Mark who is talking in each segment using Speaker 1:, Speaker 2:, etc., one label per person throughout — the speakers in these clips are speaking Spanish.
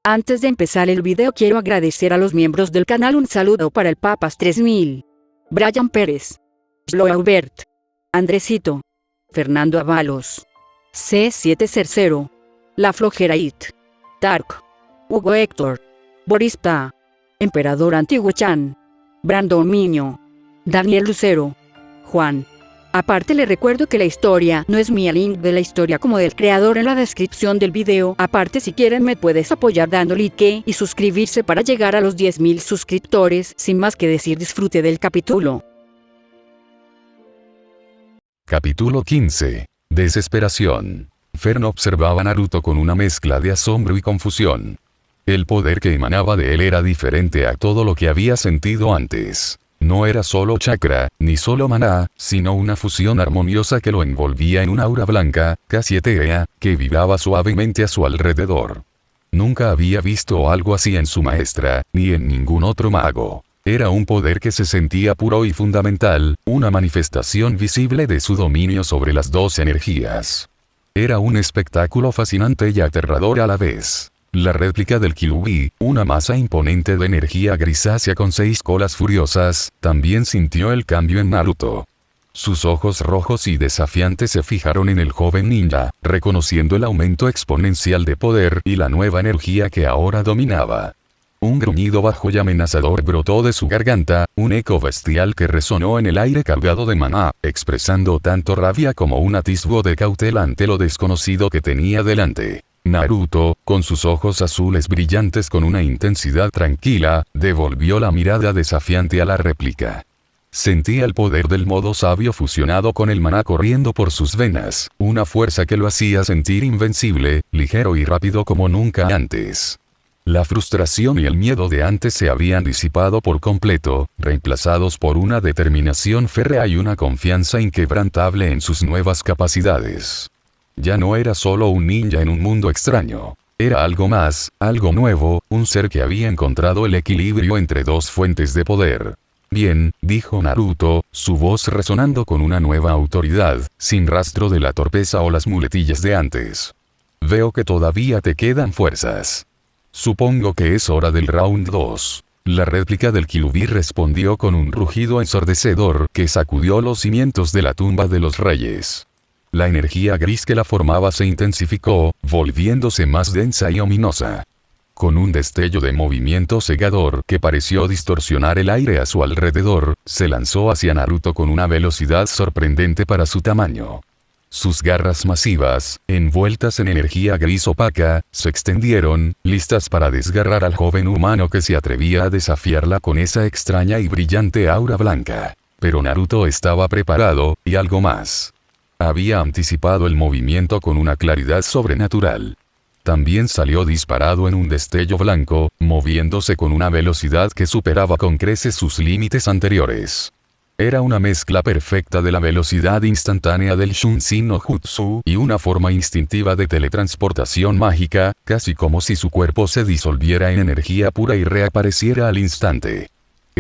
Speaker 1: Antes de empezar el video quiero agradecer a los miembros del canal. Un saludo para el Papas 3000, Brian Pérez, Sloaubert, Andresito, Fernando Avalos, C700, La Flojera It, Tark, Hugo Héctor, Boris Pa, Emperador Antiguo Chan, Brandon Miño, Daniel Lucero, Juan. Aparte le recuerdo que la historia no es mía, link de la historia como del creador en la descripción del video. Aparte, si quieren me puedes apoyar dando like y suscribirse para llegar a los 10.000 suscriptores. Sin más que decir, disfrute del capítulo.
Speaker 2: Capítulo 15. Desesperación. Fern observaba a Naruto con una mezcla de asombro y confusión. El poder que emanaba de él era diferente a todo lo que había sentido antes. No era solo chakra, ni solo maná, sino una fusión armoniosa que lo envolvía en una aura blanca, casi etérea, que vibraba suavemente a su alrededor. Nunca había visto algo así en su maestra, ni en ningún otro mago. Era un poder que se sentía puro y fundamental, una manifestación visible de su dominio sobre las dos energías. Era un espectáculo fascinante y aterrador a la vez. La réplica del Kyuubi, una masa imponente de energía grisácea con 6 colas furiosas, también sintió el cambio en Naruto. Sus ojos rojos y desafiantes se fijaron en el joven ninja, reconociendo el aumento exponencial de poder y la nueva energía que ahora dominaba. Un gruñido bajo y amenazador brotó de su garganta, un eco bestial que resonó en el aire cargado de maná, expresando tanto rabia como un atisbo de cautela ante lo desconocido que tenía delante. Naruto, con sus ojos azules brillantes con una intensidad tranquila, devolvió la mirada desafiante a la réplica. Sentía el poder del modo sabio fusionado con el maná corriendo por sus venas, una fuerza que lo hacía sentir invencible, ligero y rápido como nunca antes. La frustración y el miedo de antes se habían disipado por completo, reemplazados por una determinación férrea y una confianza inquebrantable en sus nuevas capacidades. Ya no era solo un ninja en un mundo extraño. Era algo más, algo nuevo, un ser que había encontrado el equilibrio entre dos fuentes de poder. Bien, dijo Naruto, su voz resonando con una nueva autoridad, sin rastro de la torpeza o las muletillas de antes. Veo que todavía te quedan fuerzas. Supongo que es hora del round 2. La réplica del Kyuubi respondió con un rugido ensordecedor que sacudió los cimientos de la tumba de los reyes. La energía gris que la formaba se intensificó, volviéndose más densa y ominosa. Con un destello de movimiento cegador que pareció distorsionar el aire a su alrededor, se lanzó hacia Naruto con una velocidad sorprendente para su tamaño. Sus garras masivas, envueltas en energía gris opaca, se extendieron, listas para desgarrar al joven humano que se atrevía a desafiarla con esa extraña y brillante aura blanca. Pero Naruto estaba preparado, y algo más. Había anticipado el movimiento con una claridad sobrenatural. También salió disparado en un destello blanco, moviéndose con una velocidad que superaba con creces sus límites anteriores. Era una mezcla perfecta de la velocidad instantánea del Shunshin no Jutsu y una forma instintiva de teletransportación mágica, casi como si su cuerpo se disolviera en energía pura y reapareciera al instante.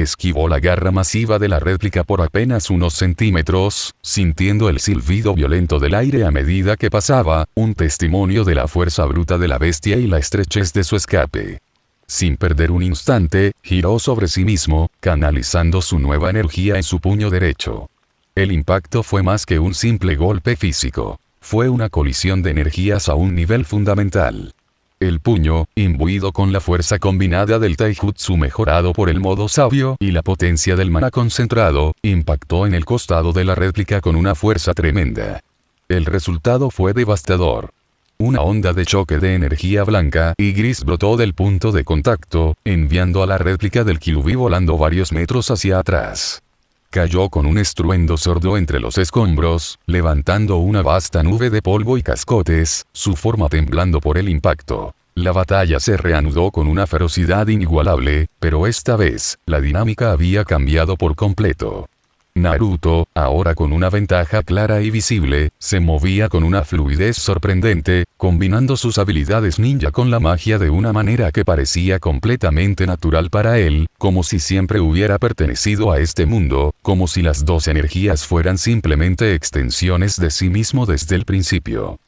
Speaker 2: Esquivó la garra masiva de la réplica por apenas unos centímetros, sintiendo el silbido violento del aire a medida que pasaba, un testimonio de la fuerza bruta de la bestia y la estrechez de su escape. Sin perder un instante, giró sobre sí mismo, canalizando su nueva energía en su puño derecho. El impacto fue más que un simple golpe físico. Fue una colisión de energías a un nivel fundamental. El puño, imbuido con la fuerza combinada del taijutsu mejorado por el modo sabio y la potencia del maná concentrado, impactó en el costado de la réplica con una fuerza tremenda. El resultado fue devastador. Una onda de choque de energía blanca y gris brotó del punto de contacto, enviando a la réplica del Kyuubi volando varios metros hacia atrás. Cayó con un estruendo sordo entre los escombros, levantando una vasta nube de polvo y cascotes, su forma temblando por el impacto. La batalla se reanudó con una ferocidad inigualable, pero esta vez, la dinámica había cambiado por completo. Naruto, ahora con una ventaja clara y visible, se movía con una fluidez sorprendente, combinando sus habilidades ninja con la magia de una manera que parecía completamente natural para él, como si siempre hubiera pertenecido a este mundo, como si las dos energías fueran simplemente extensiones de sí mismo desde el principio.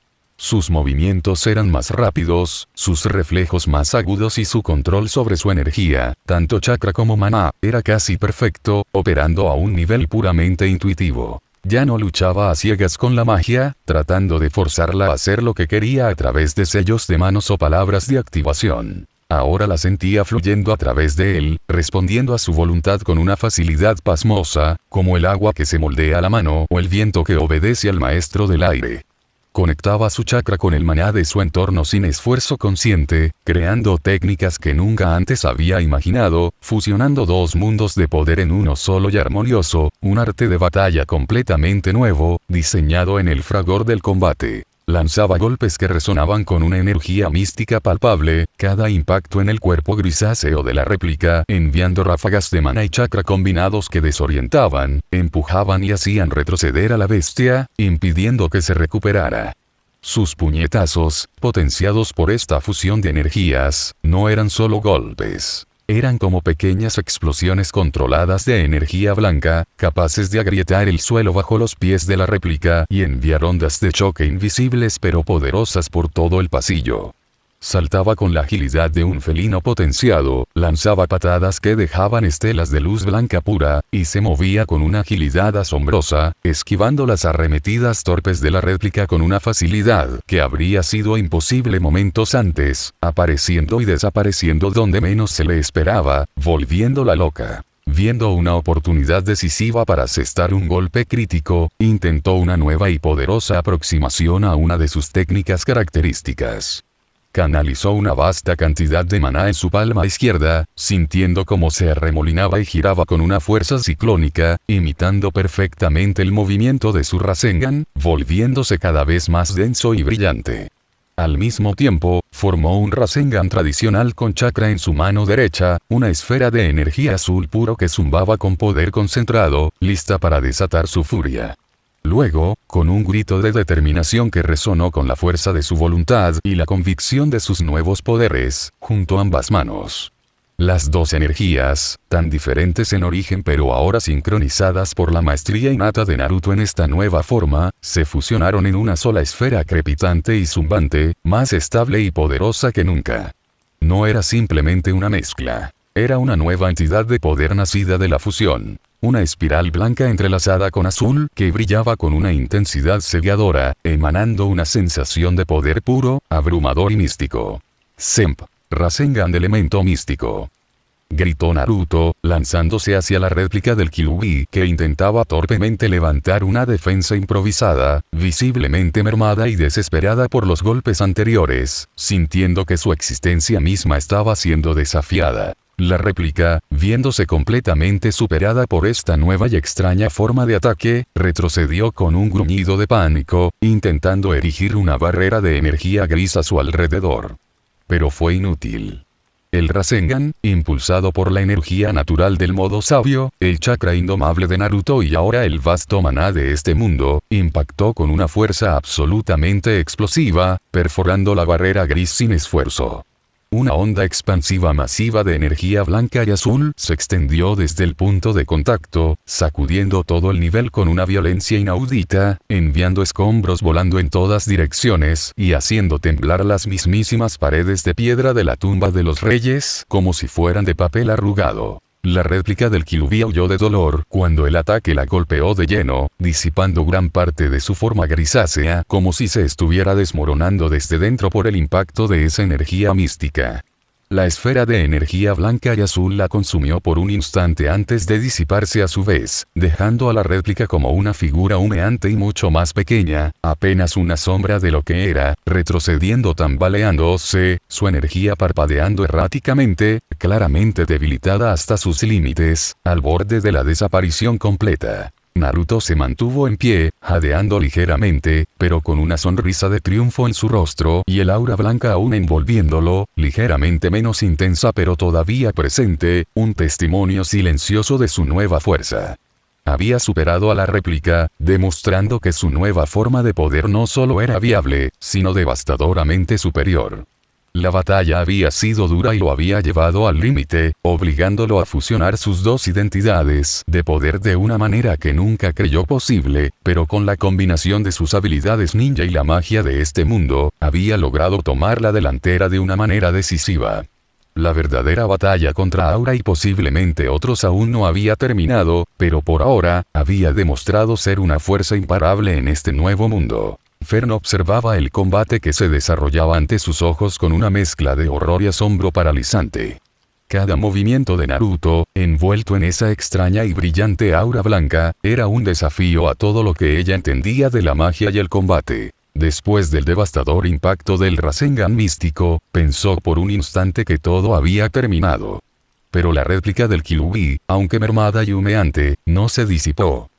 Speaker 2: Sus movimientos eran más rápidos, sus reflejos más agudos y su control sobre su energía, tanto chakra como maná, era casi perfecto, operando a un nivel puramente intuitivo. Ya no luchaba a ciegas con la magia, tratando de forzarla a hacer lo que quería a través de sellos de manos o palabras de activación. Ahora la sentía fluyendo a través de él, respondiendo a su voluntad con una facilidad pasmosa, como el agua que se moldea a la mano o el viento que obedece al maestro del aire. Conectaba su chakra con el maná de su entorno sin esfuerzo consciente, creando técnicas que nunca antes había imaginado, fusionando dos mundos de poder en uno solo y armonioso, un arte de batalla completamente nuevo, diseñado en el fragor del combate. Lanzaba golpes que resonaban con una energía mística palpable, cada impacto en el cuerpo grisáceo de la réplica, enviando ráfagas de maná y chakra combinados que desorientaban, empujaban y hacían retroceder a la bestia, impidiendo que se recuperara. Sus puñetazos, potenciados por esta fusión de energías, no eran solo golpes. Eran como pequeñas explosiones controladas de energía blanca, capaces de agrietar el suelo bajo los pies de la réplica y enviar ondas de choque invisibles pero poderosas por todo el pasillo. Saltaba con la agilidad de un felino potenciado, lanzaba patadas que dejaban estelas de luz blanca pura, y se movía con una agilidad asombrosa, esquivando las arremetidas torpes de la réplica con una facilidad que habría sido imposible momentos antes, apareciendo y desapareciendo donde menos se le esperaba, volviéndola loca. Viendo una oportunidad decisiva para asestar un golpe crítico, intentó una nueva y poderosa aproximación a una de sus técnicas características. Canalizó una vasta cantidad de maná en su palma izquierda, sintiendo cómo se arremolinaba y giraba con una fuerza ciclónica, imitando perfectamente el movimiento de su Rasengan, volviéndose cada vez más denso y brillante. Al mismo tiempo, formó un Rasengan tradicional con chakra en su mano derecha, una esfera de energía azul puro que zumbaba con poder concentrado, lista para desatar su furia. Luego, con un grito de determinación que resonó con la fuerza de su voluntad y la convicción de sus nuevos poderes, juntó ambas manos. Las dos energías, tan diferentes en origen pero ahora sincronizadas por la maestría innata de Naruto en esta nueva forma, se fusionaron en una sola esfera crepitante y zumbante, más estable y poderosa que nunca. No era simplemente una mezcla. Era una nueva entidad de poder nacida de la fusión. Una espiral blanca entrelazada con azul que brillaba con una intensidad cegadora, emanando una sensación de poder puro, abrumador y místico. Senp. Rasengan de elemento místico. Gritó Naruto, lanzándose hacia la réplica del Kyuubi que intentaba torpemente levantar una defensa improvisada, visiblemente mermada y desesperada por los golpes anteriores, sintiendo que su existencia misma estaba siendo desafiada. La réplica, viéndose completamente superada por esta nueva y extraña forma de ataque, retrocedió con un gruñido de pánico, intentando erigir una barrera de energía gris a su alrededor. Pero fue inútil. El Rasengan, impulsado por la energía natural del modo sabio, el chakra indomable de Naruto y ahora el vasto maná de este mundo, impactó con una fuerza absolutamente explosiva, perforando la barrera gris sin esfuerzo. Una onda expansiva masiva de energía blanca y azul se extendió desde el punto de contacto, sacudiendo todo el nivel con una violencia inaudita, enviando escombros volando en todas direcciones y haciendo temblar las mismísimas paredes de piedra de la tumba de los reyes como si fueran de papel arrugado. La réplica del Kyuubi huyó de dolor cuando el ataque la golpeó de lleno, disipando gran parte de su forma grisácea como si se estuviera desmoronando desde dentro por el impacto de esa energía mística. La esfera de energía blanca y azul la consumió por un instante antes de disiparse a su vez, dejando a la réplica como una figura humeante y mucho más pequeña, apenas una sombra de lo que era, retrocediendo tambaleándose, su energía parpadeando erráticamente, claramente debilitada hasta sus límites, al borde de la desaparición completa. Naruto se mantuvo en pie, jadeando ligeramente, pero con una sonrisa de triunfo en su rostro y el aura blanca aún envolviéndolo, ligeramente menos intensa pero todavía presente, un testimonio silencioso de su nueva fuerza. Había superado a la réplica, demostrando que su nueva forma de poder no solo era viable, sino devastadoramente superior. La batalla había sido dura y lo había llevado al límite, obligándolo a fusionar sus dos identidades de poder de una manera que nunca creyó posible, pero con la combinación de sus habilidades ninja y la magia de este mundo, había logrado tomar la delantera de una manera decisiva. La verdadera batalla contra Aura y posiblemente otros aún no había terminado, pero por ahora, había demostrado ser una fuerza imparable en este nuevo mundo. Fern observaba el combate que se desarrollaba ante sus ojos con una mezcla de horror y asombro paralizante. Cada movimiento de Naruto, envuelto en esa extraña y brillante aura blanca, era un desafío a todo lo que ella entendía de la magia y el combate. Después del devastador impacto del Rasengan místico, pensó por un instante que todo había terminado. Pero la réplica del Kyuubi, aunque mermada y humeante, no se disipó.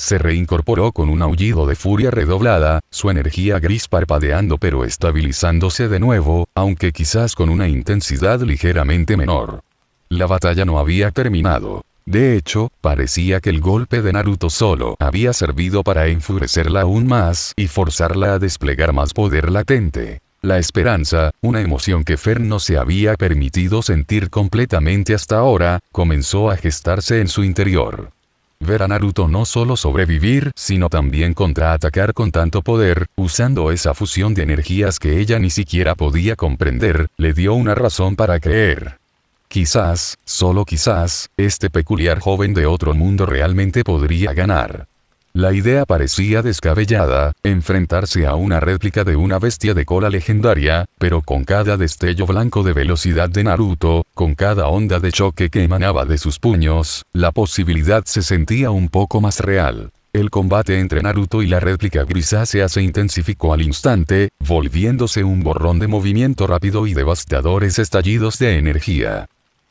Speaker 2: Se reincorporó con un aullido de furia redoblada, su energía gris parpadeando pero estabilizándose de nuevo, aunque quizás con una intensidad ligeramente menor. La batalla no había terminado. De hecho, parecía que el golpe de Naruto solo había servido para enfurecerla aún más y forzarla a desplegar más poder latente. La esperanza, una emoción que Fern no se había permitido sentir completamente hasta ahora, comenzó a gestarse en su interior. Ver a Naruto no solo sobrevivir, sino también contraatacar con tanto poder, usando esa fusión de energías que ella ni siquiera podía comprender, le dio una razón para creer. Quizás, solo quizás, este peculiar joven de otro mundo realmente podría ganar. La idea parecía descabellada, enfrentarse a una réplica de una bestia de cola legendaria, pero con cada destello blanco de velocidad de Naruto, con cada onda de choque que emanaba de sus puños, la posibilidad se sentía un poco más real. El combate entre Naruto y la réplica grisácea se intensificó al instante, volviéndose un borrón de movimiento rápido y devastadores estallidos de energía.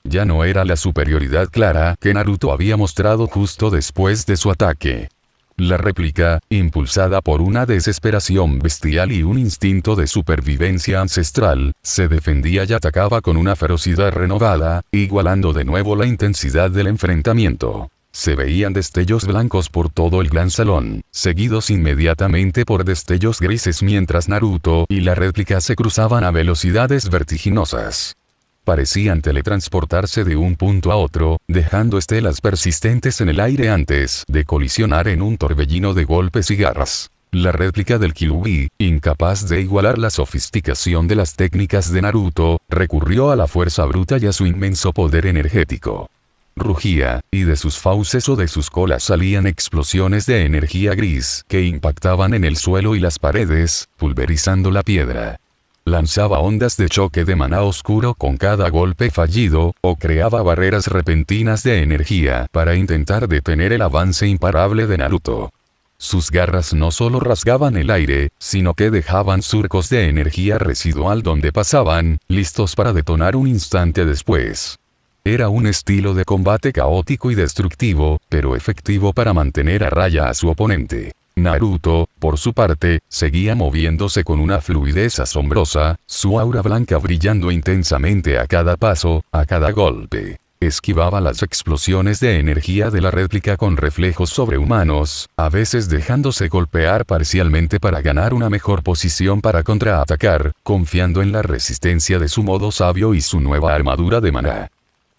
Speaker 2: Ya no era la superioridad clara que Naruto había mostrado justo después de su ataque. La réplica, impulsada por una desesperación bestial y un instinto de supervivencia ancestral, se defendía y atacaba con una ferocidad renovada, igualando de nuevo la intensidad del enfrentamiento. Se veían destellos blancos por todo el gran salón, seguidos inmediatamente por destellos grises mientras Naruto y la réplica se cruzaban a velocidades vertiginosas. Parecían teletransportarse de un punto a otro, dejando estelas persistentes en el aire antes de colisionar en un torbellino de golpes y garras. La réplica del Kyuubi, incapaz de igualar la sofisticación de las técnicas de Naruto, recurrió a la fuerza bruta y a su inmenso poder energético. Rugía, y de sus fauces o de sus colas salían explosiones de energía gris que impactaban en el suelo y las paredes, pulverizando la piedra. Lanzaba ondas de choque de maná oscuro con cada golpe fallido, o creaba barreras repentinas de energía para intentar detener el avance imparable de Naruto. Sus garras no solo rasgaban el aire, sino que dejaban surcos de energía residual donde pasaban, listos para detonar un instante después. Era un estilo de combate caótico y destructivo, pero efectivo para mantener a raya a su oponente. Naruto, por su parte, seguía moviéndose con una fluidez asombrosa, su aura blanca brillando intensamente a cada paso, a cada golpe. Esquivaba las explosiones de energía de la réplica con reflejos sobrehumanos, a veces dejándose golpear parcialmente para ganar una mejor posición para contraatacar, confiando en la resistencia de su modo sabio y su nueva armadura de maná.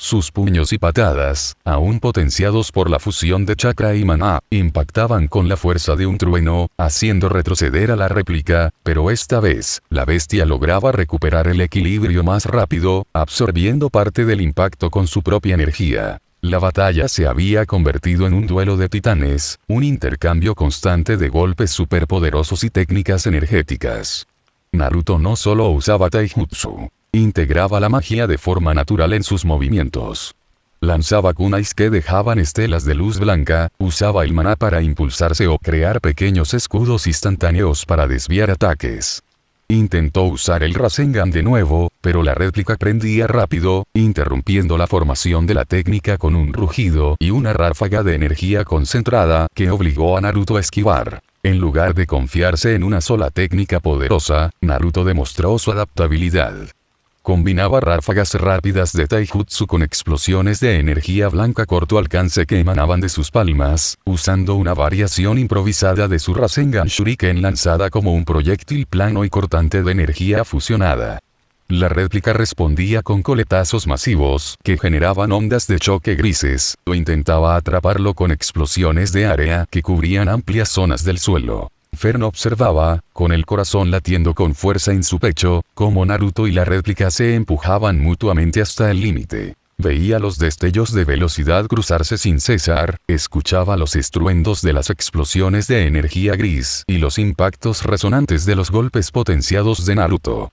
Speaker 2: Sus puños y patadas, aún potenciados por la fusión de chakra y maná, impactaban con la fuerza de un trueno, haciendo retroceder a la réplica, pero esta vez, la bestia lograba recuperar el equilibrio más rápido, absorbiendo parte del impacto con su propia energía. La batalla se había convertido en un duelo de titanes, un intercambio constante de golpes superpoderosos y técnicas energéticas. Naruto no solo usaba taijutsu. Integraba la magia de forma natural en sus movimientos. Lanzaba kunais que dejaban estelas de luz blanca, usaba el maná para impulsarse o crear pequeños escudos instantáneos para desviar ataques. Intentó usar el Rasengan de nuevo, pero la réplica prendía rápido, interrumpiendo la formación de la técnica con un rugido y una ráfaga de energía concentrada que obligó a Naruto a esquivar. En lugar de confiarse en una sola técnica poderosa, Naruto demostró su adaptabilidad. Combinaba ráfagas rápidas de taijutsu con explosiones de energía blanca a corto alcance que emanaban de sus palmas, usando una variación improvisada de su Rasengan Shuriken lanzada como un proyectil plano y cortante de energía fusionada. La réplica respondía con coletazos masivos que generaban ondas de choque grises, o intentaba atraparlo con explosiones de área que cubrían amplias zonas del suelo. Fern observaba, con el corazón latiendo con fuerza en su pecho, cómo Naruto y la réplica se empujaban mutuamente hasta el límite. Veía los destellos de velocidad cruzarse sin cesar, escuchaba los estruendos de las explosiones de energía gris y los impactos resonantes de los golpes potenciados de Naruto.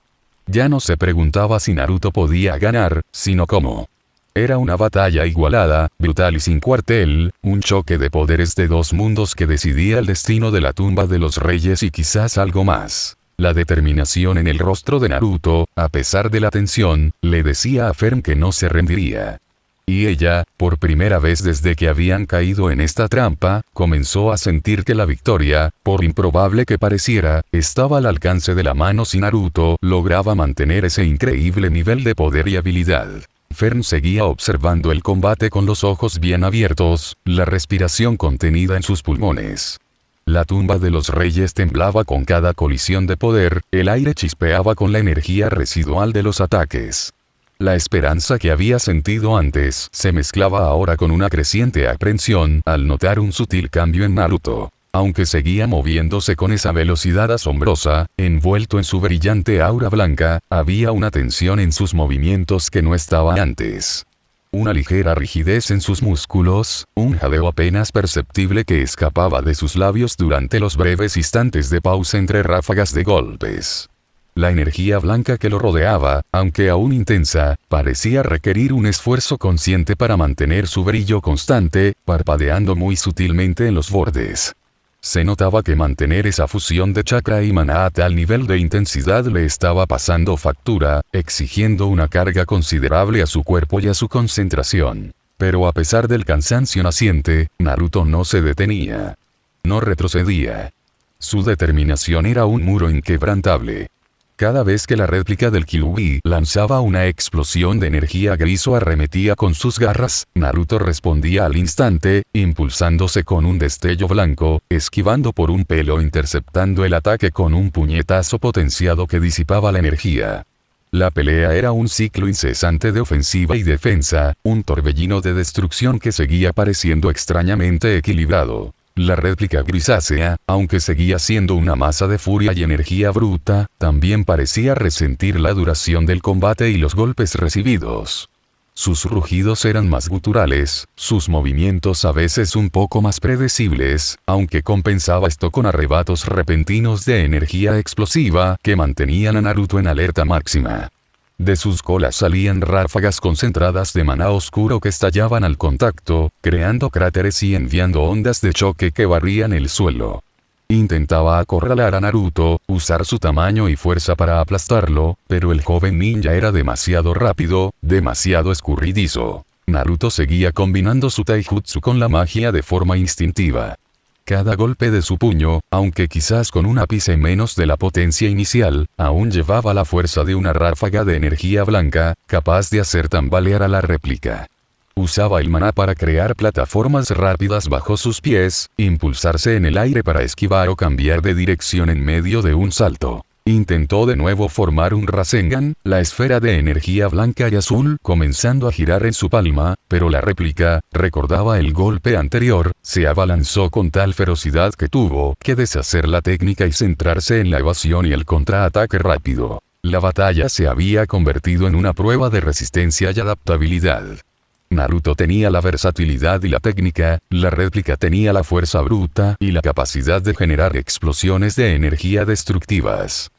Speaker 2: Ya no se preguntaba si Naruto podía ganar, sino cómo. Era una batalla igualada, brutal y sin cuartel, un choque de poderes de dos mundos que decidía el destino de la tumba de los reyes y quizás algo más. La determinación en el rostro de Naruto, a pesar de la tensión, le decía a Fern que no se rendiría. Y ella, por primera vez desde que habían caído en esta trampa, comenzó a sentir que la victoria, por improbable que pareciera, estaba al alcance de la mano si Naruto lograba mantener ese increíble nivel de poder y habilidad. Fern seguía observando el combate con los ojos bien abiertos, la respiración contenida en sus pulmones. La tumba de los reyes temblaba con cada colisión de poder, el aire chispeaba con la energía residual de los ataques. La esperanza que había sentido antes se mezclaba ahora con una creciente aprensión al notar un sutil cambio en Naruto. Aunque seguía moviéndose con esa velocidad asombrosa, envuelto en su brillante aura blanca, había una tensión en sus movimientos que no estaba antes. Una ligera rigidez en sus músculos, un jadeo apenas perceptible que escapaba de sus labios durante los breves instantes de pausa entre ráfagas de golpes. La energía blanca que lo rodeaba, aunque aún intensa, parecía requerir un esfuerzo consciente para mantener su brillo constante, parpadeando muy sutilmente en los bordes. Se notaba que mantener esa fusión de chakra y maná a tal nivel de intensidad le estaba pasando factura, exigiendo una carga considerable a su cuerpo y a su concentración. Pero a pesar del cansancio naciente, Naruto no se detenía. No retrocedía. Su determinación era un muro inquebrantable. Cada vez que la réplica del Kyuubi lanzaba una explosión de energía gris o arremetía con sus garras, Naruto respondía al instante, impulsándose con un destello blanco, esquivando por un pelo, interceptando el ataque con un puñetazo potenciado que disipaba la energía. La pelea era un ciclo incesante de ofensiva y defensa, un torbellino de destrucción que seguía pareciendo extrañamente equilibrado. La réplica grisácea, aunque seguía siendo una masa de furia y energía bruta, también parecía resentir la duración del combate y los golpes recibidos. Sus rugidos eran más guturales, sus movimientos a veces un poco más predecibles, aunque compensaba esto con arrebatos repentinos de energía explosiva que mantenían a Naruto en alerta máxima. De sus colas salían ráfagas concentradas de maná oscuro que estallaban al contacto, creando cráteres y enviando ondas de choque que barrían el suelo. Intentaba acorralar a Naruto, usar su tamaño y fuerza para aplastarlo, pero el joven ninja era demasiado rápido, demasiado escurridizo. Naruto seguía combinando su taijutsu con la magia de forma instintiva. Cada golpe de su puño, aunque quizás con un ápice menos de la potencia inicial, aún llevaba la fuerza de una ráfaga de energía blanca, capaz de hacer tambalear a la réplica. Usaba el maná para crear plataformas rápidas bajo sus pies, impulsarse en el aire para esquivar o cambiar de dirección en medio de un salto. Intentó de nuevo formar un Rasengan, la esfera de energía blanca y azul comenzando a girar en su palma, pero la réplica, recordaba el golpe anterior, se abalanzó con tal ferocidad que tuvo que deshacer la técnica y centrarse en la evasión y el contraataque rápido. La batalla se había convertido en una prueba de resistencia y adaptabilidad. Naruto tenía la versatilidad y la técnica, la réplica tenía la fuerza bruta y la capacidad de generar explosiones de energía destructivas.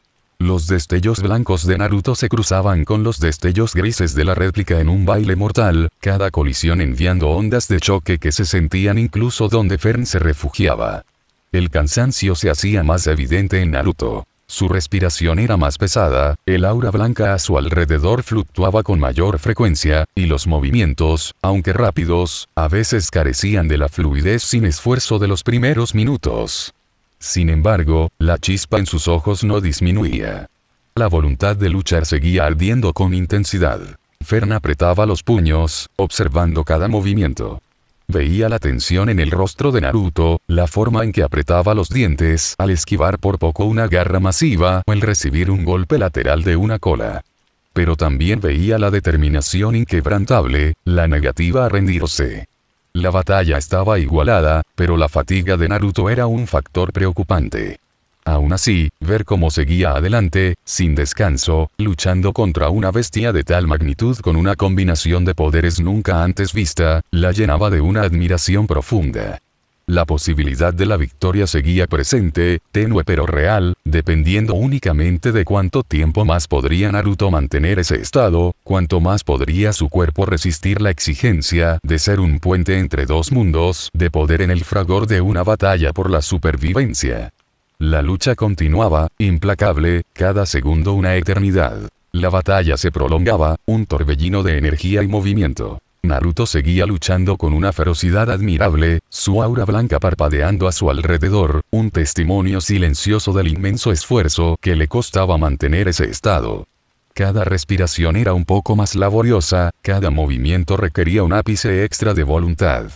Speaker 2: Los destellos blancos de Naruto se cruzaban con los destellos grises de la réplica en un baile mortal, cada colisión enviando ondas de choque que se sentían incluso donde Fern se refugiaba. El cansancio se hacía más evidente en Naruto. Su respiración era más pesada, el aura blanca a su alrededor fluctuaba con mayor frecuencia, y los movimientos, aunque rápidos, a veces carecían de la fluidez sin esfuerzo de los primeros minutos. Sin embargo, la chispa en sus ojos no disminuía. La voluntad de luchar seguía ardiendo con intensidad. Fern apretaba los puños, observando cada movimiento. Veía la tensión en el rostro de Naruto, la forma en que apretaba los dientes al esquivar por poco una garra masiva o el recibir un golpe lateral de una cola. pero también veía la determinación inquebrantable, la negativa a rendirse. La batalla estaba igualada, pero la fatiga de Naruto era un factor preocupante. Aún así, ver cómo seguía adelante, sin descanso, luchando contra una bestia de tal magnitud con una combinación de poderes nunca antes vista, la llenaba de una admiración profunda. La posibilidad de la victoria seguía presente, tenue pero real, dependiendo únicamente de cuánto tiempo más podría Naruto mantener ese estado, cuánto más podría su cuerpo resistir la exigencia de ser un puente entre dos mundos, de poder en el fragor de una batalla por la supervivencia. La lucha continuaba, implacable, cada segundo una eternidad. La batalla se prolongaba, un torbellino de energía y movimiento. Naruto seguía luchando con una ferocidad admirable, su aura blanca parpadeando a su alrededor, un testimonio silencioso del inmenso esfuerzo que le costaba mantener ese estado. Cada respiración era un poco más laboriosa, cada movimiento requería un ápice extra de voluntad.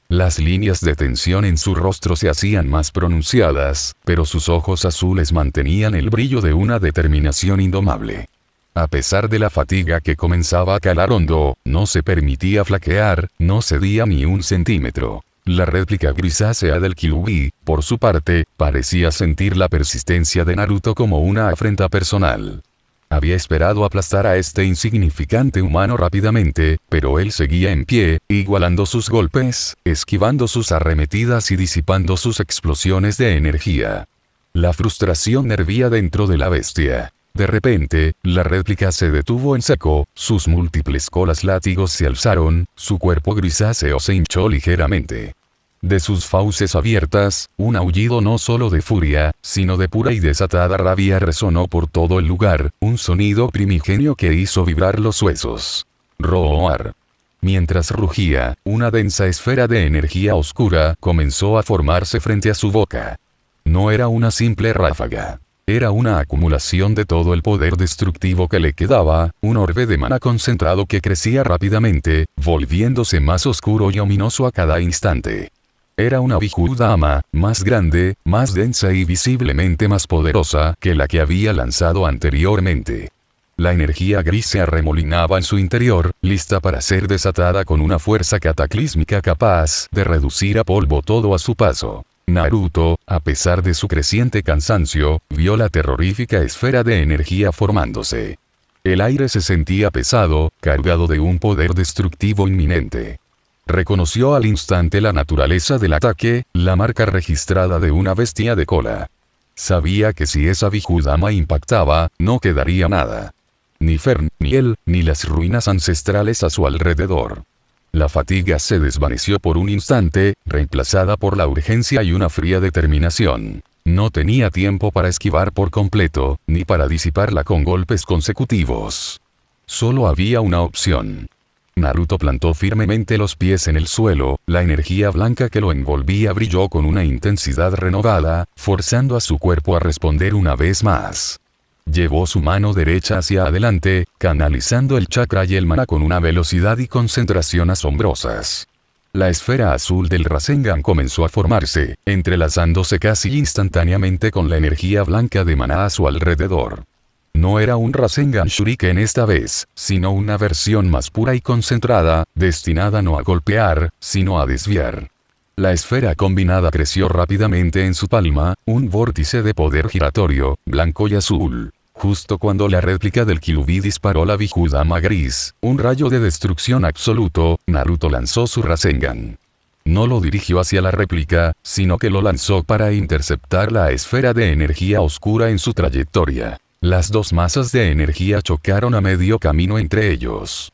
Speaker 2: Las líneas de tensión en su rostro se hacían más pronunciadas, pero sus ojos azules mantenían el brillo de una determinación indomable. A pesar de la fatiga que comenzaba a calar hondo, no se permitía flaquear, no cedía ni un centímetro. La réplica grisácea del Kyuubi, por su parte, parecía sentir la persistencia de Naruto como una afrenta personal. Había esperado aplastar a este insignificante humano rápidamente, pero él seguía en pie, igualando sus golpes, esquivando sus arremetidas y disipando sus explosiones de energía. La frustración hervía dentro de la bestia. De repente, la réplica se detuvo en seco, sus múltiples colas látigos se alzaron, su cuerpo grisáceo se hinchó ligeramente. De sus fauces abiertas, un aullido no solo de furia, sino de pura y desatada rabia resonó por todo el lugar, un sonido primigenio que hizo vibrar los huesos. Roar. Mientras rugía, una densa esfera de energía oscura comenzó a formarse frente a su boca. No era una simple ráfaga. Era una acumulación de todo el poder destructivo que le quedaba, un orbe de mana concentrado que crecía rápidamente, volviéndose más oscuro y ominoso a cada instante. Era una Biju-dama, más grande, más densa y visiblemente más poderosa que la que había lanzado anteriormente. La energía gris se arremolinaba en su interior, lista para ser desatada con una fuerza cataclísmica capaz de reducir a polvo todo a su paso. Naruto, a pesar de su creciente cansancio, vio la terrorífica esfera de energía formándose. El aire se sentía pesado, cargado de un poder destructivo inminente. Reconoció al instante la naturaleza del ataque, la marca registrada de una bestia de cola. Sabía que si esa Biju-dama impactaba, no quedaría nada. Ni Fern, ni él, ni las ruinas ancestrales a su alrededor. La fatiga se desvaneció por un instante, reemplazada por la urgencia y una fría determinación. No tenía tiempo para esquivar por completo, ni para disiparla con golpes consecutivos. Solo había una opción. Naruto plantó firmemente los pies en el suelo, la energía blanca que lo envolvía brilló con una intensidad renovada, forzando a su cuerpo a responder una vez más. Llevó su mano derecha hacia adelante, canalizando el chakra y el mana con una velocidad y concentración asombrosas. La esfera azul del Rasengan comenzó a formarse, entrelazándose casi instantáneamente con la energía blanca de maná a su alrededor. No era un Rasengan Shuriken esta vez, sino una versión más pura y concentrada, destinada no a golpear, sino a desviar. La esfera combinada creció rápidamente en su palma, un vórtice de poder giratorio, blanco y azul. Justo cuando la réplica del Kyuubi disparó la Biju-dama gris, un rayo de destrucción absoluto, Naruto lanzó su Rasengan. No lo dirigió hacia la réplica, sino que lo lanzó para interceptar la esfera de energía oscura en su trayectoria. Las dos masas de energía chocaron a medio camino entre ellos.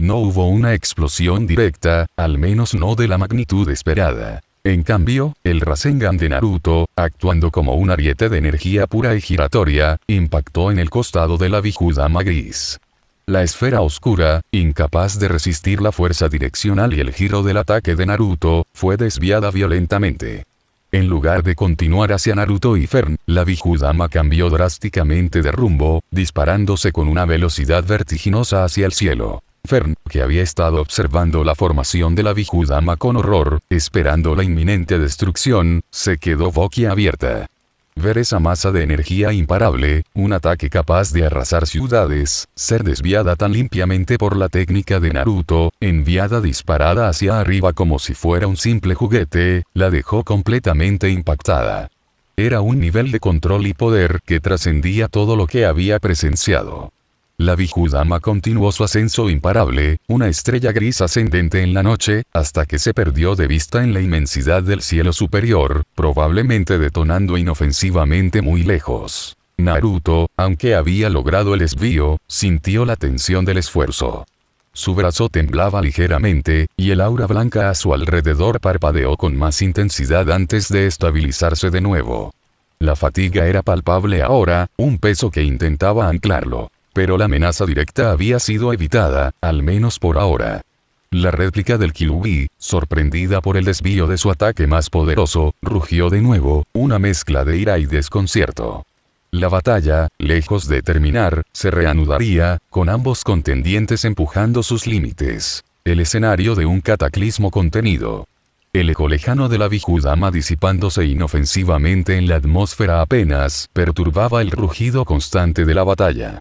Speaker 2: No hubo una explosión directa, al menos no de la magnitud esperada. En cambio, el Rasengan de Naruto, actuando como un ariete de energía pura y giratoria, impactó en el costado de la Biju-dama gris. La esfera oscura, incapaz de resistir la fuerza direccional y el giro del ataque de Naruto, fue desviada violentamente. En lugar de continuar hacia Naruto y Fern, la Biju-dama cambió drásticamente de rumbo, disparándose con una velocidad vertiginosa hacia el cielo. Fern, que había estado observando la formación de la Biju-dama con horror, esperando la inminente destrucción, se quedó boquiabierta. Ver esa masa de energía imparable, un ataque capaz de arrasar ciudades, ser desviada tan limpiamente por la técnica de Naruto, enviada disparada hacia arriba como si fuera un simple juguete, la dejó completamente impactada. Era un nivel de control y poder que trascendía todo lo que había presenciado. La Biju-dama continuó su ascenso imparable, una estrella gris ascendente en la noche, hasta que se perdió de vista en la inmensidad del cielo superior, probablemente detonando inofensivamente muy lejos. Naruto, aunque había logrado el desvío, sintió la tensión del esfuerzo. Su brazo temblaba ligeramente, y el aura blanca a su alrededor parpadeó con más intensidad antes de estabilizarse de nuevo. La fatiga era palpable ahora, un peso que intentaba anclarlo. Pero la amenaza directa había sido evitada, al menos por ahora. La réplica del Kyuubi, sorprendida por el desvío de su ataque más poderoso, rugió de nuevo, una mezcla de ira y desconcierto. La batalla, lejos de terminar, se reanudaría, con ambos contendientes empujando sus límites. El escenario de un cataclismo contenido. El eco lejano de la Biju-dama disipándose inofensivamente en la atmósfera apenas perturbaba el rugido constante de la batalla.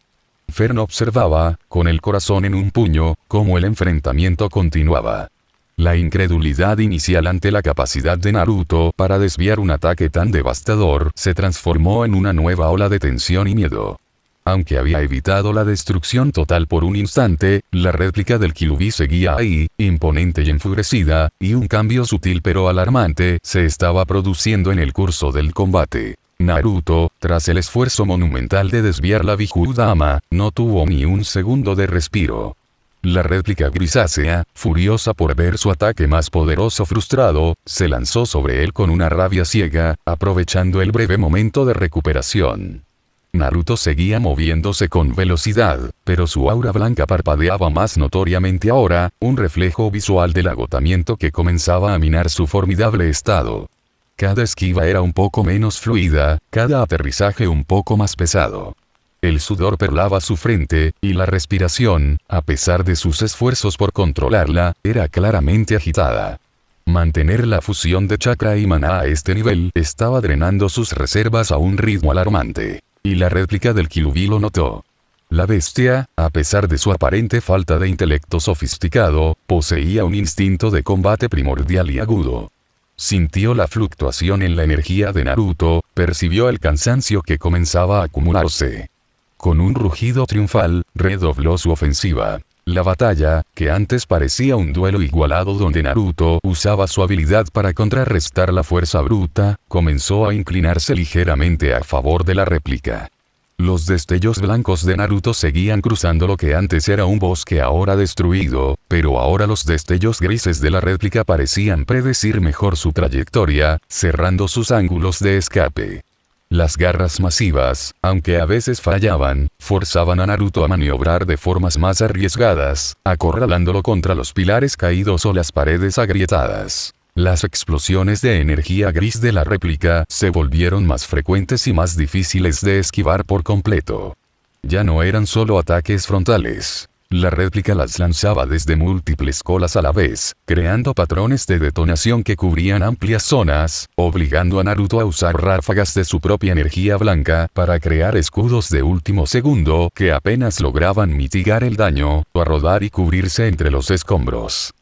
Speaker 2: Fern observaba, con el corazón en un puño, cómo el enfrentamiento continuaba. La incredulidad inicial ante la capacidad de Naruto para desviar un ataque tan devastador se transformó en una nueva ola de tensión y miedo. Aunque había evitado la destrucción total por un instante, la réplica del Kyuubi seguía ahí, imponente y enfurecida, y un cambio sutil pero alarmante se estaba produciendo en el curso del combate. Naruto, tras el esfuerzo monumental de desviar la Biju-dama, no tuvo ni un segundo de respiro. La réplica grisácea, furiosa por ver su ataque más poderoso frustrado, se lanzó sobre él con una rabia ciega, aprovechando el breve momento de recuperación. Naruto seguía moviéndose con velocidad, pero su aura blanca parpadeaba más notoriamente ahora, un reflejo visual del agotamiento que comenzaba a minar su formidable estado. Cada esquiva era un poco menos fluida, cada aterrizaje un poco más pesado. El sudor perlaba su frente, y la respiración, a pesar de sus esfuerzos por controlarla, era claramente agitada. Mantener la fusión de chakra y maná a este nivel estaba drenando sus reservas a un ritmo alarmante. Y la réplica del Kyuubi lo notó. La bestia, a pesar de su aparente falta de intelecto sofisticado, poseía un instinto de combate primordial y agudo. Sintió la fluctuación en la energía de Naruto, percibió el cansancio que comenzaba a acumularse. Con un rugido triunfal, redobló su ofensiva. La batalla, que antes parecía un duelo igualado donde Naruto usaba su habilidad para contrarrestar la fuerza bruta, comenzó a inclinarse ligeramente a favor de la réplica. Los destellos blancos de Naruto seguían cruzando lo que antes era un bosque ahora destruido, pero ahora los destellos grises de la réplica parecían predecir mejor su trayectoria, cerrando sus ángulos de escape. Las garras masivas, aunque a veces fallaban, forzaban a Naruto a maniobrar de formas más arriesgadas, acorralándolo contra los pilares caídos o las paredes agrietadas. Las explosiones de energía gris de la réplica se volvieron más frecuentes y más difíciles de esquivar por completo. Ya no eran solo ataques frontales. La réplica las lanzaba desde múltiples colas a la vez, creando patrones de detonación que cubrían amplias zonas, obligando a Naruto a usar ráfagas de su propia energía blanca para crear escudos de último segundo que apenas lograban mitigar el daño, o a rodar y cubrirse entre los escombros.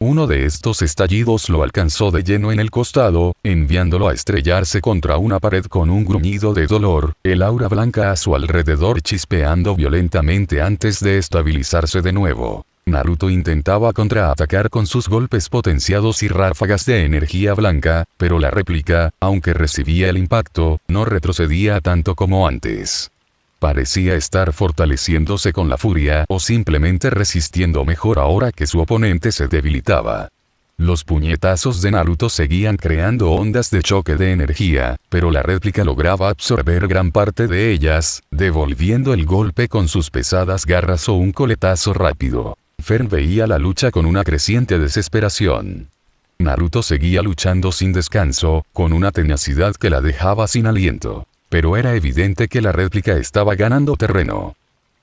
Speaker 2: Uno de estos estallidos lo alcanzó de lleno en el costado, enviándolo a estrellarse contra una pared con un gruñido de dolor, el aura blanca a su alrededor chispeando violentamente antes de estabilizarse de nuevo. Naruto intentaba contraatacar con sus golpes potenciados y ráfagas de energía blanca, pero la réplica, aunque recibía el impacto, no retrocedía tanto como antes. Parecía estar fortaleciéndose con la furia o simplemente resistiendo mejor ahora que su oponente se debilitaba. Los puñetazos de Naruto seguían creando ondas de choque de energía, pero la réplica lograba absorber gran parte de ellas, devolviendo el golpe con sus pesadas garras o un coletazo rápido. Fern veía la lucha con una creciente desesperación. Naruto seguía luchando sin descanso, con una tenacidad que la dejaba sin aliento. Pero era evidente que la réplica estaba ganando terreno.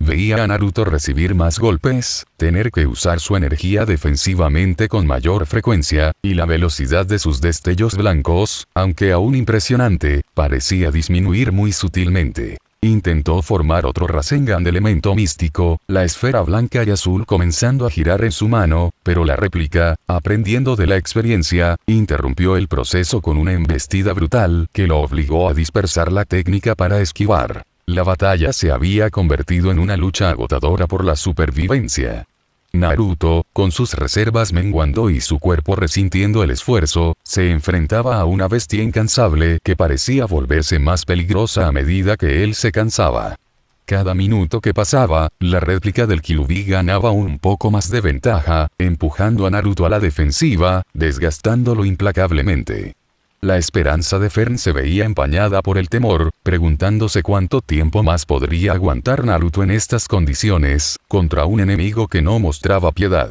Speaker 2: veía a Naruto recibir más golpes, tener que usar su energía defensivamente con mayor frecuencia, y la velocidad de sus destellos blancos, aunque aún impresionante, parecía disminuir muy sutilmente. Intentó formar otro Rasengan de elemento místico, la esfera blanca y azul comenzando a girar en su mano, pero la réplica, aprendiendo de la experiencia, interrumpió el proceso con una embestida brutal que lo obligó a dispersar la técnica para esquivar. La batalla se había convertido en una lucha agotadora por la supervivencia. Naruto, con sus reservas menguando y su cuerpo resintiendo el esfuerzo, se enfrentaba a una bestia incansable que parecía volverse más peligrosa a medida que él se cansaba. Cada minuto que pasaba, la réplica del Kyuubi ganaba un poco más de ventaja, empujando a Naruto a la defensiva, desgastándolo implacablemente. La esperanza de Fern se veía empañada por el temor, preguntándose cuánto tiempo más podría aguantar Naruto en estas condiciones, contra un enemigo que no mostraba piedad.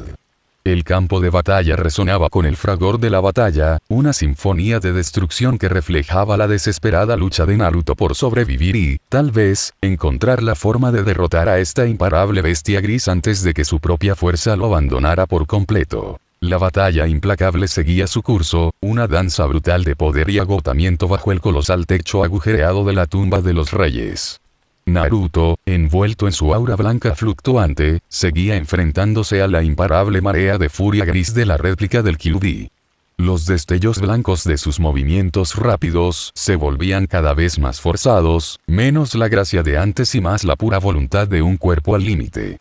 Speaker 2: El campo de batalla resonaba con el fragor de la batalla, una sinfonía de destrucción que reflejaba la desesperada lucha de Naruto por sobrevivir y, tal vez, encontrar la forma de derrotar a esta imparable bestia gris antes de que su propia fuerza lo abandonara por completo. La batalla implacable seguía su curso, una danza brutal de poder y agotamiento bajo el colosal techo agujereado de la tumba de los reyes. Naruto, envuelto en su aura blanca fluctuante, seguía enfrentándose a la imparable marea de furia gris de la réplica del Kyuubi. Los destellos blancos de sus movimientos rápidos se volvían cada vez más forzados, menos la gracia de antes y más la pura voluntad de un cuerpo al límite.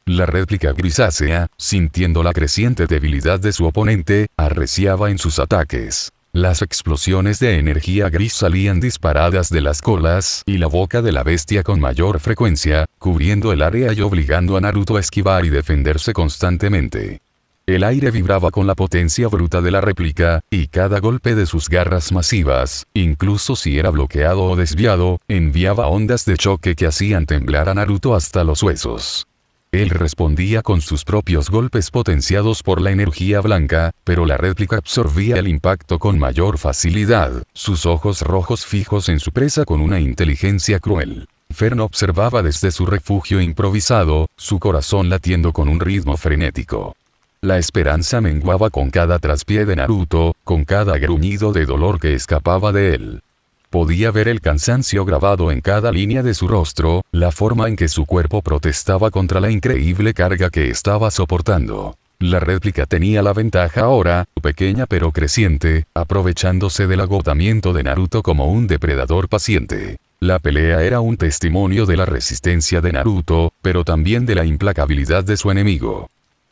Speaker 2: La réplica grisácea, sintiendo la creciente debilidad de su oponente, arreciaba en sus ataques. Las explosiones de energía gris salían disparadas de las colas y la boca de la bestia con mayor frecuencia, cubriendo el área y obligando a Naruto a esquivar y defenderse constantemente. El aire vibraba con la potencia bruta de la réplica, y cada golpe de sus garras masivas, incluso si era bloqueado o desviado, enviaba ondas de choque que hacían temblar a Naruto hasta los huesos. Él respondía con sus propios golpes potenciados por la energía blanca, pero la réplica absorbía el impacto con mayor facilidad, sus ojos rojos fijos en su presa con una inteligencia cruel. Fern observaba desde su refugio improvisado, su corazón latiendo con un ritmo frenético. La esperanza menguaba con cada traspié de Naruto, con cada gruñido de dolor que escapaba de él. Podía ver el cansancio grabado en cada línea de su rostro, la forma en que su cuerpo protestaba contra la increíble carga que estaba soportando. La réplica tenía la ventaja ahora, pequeña pero creciente, aprovechándose del agotamiento de Naruto como un depredador paciente. La pelea era un testimonio de la resistencia de Naruto, pero también de la implacabilidad de su enemigo.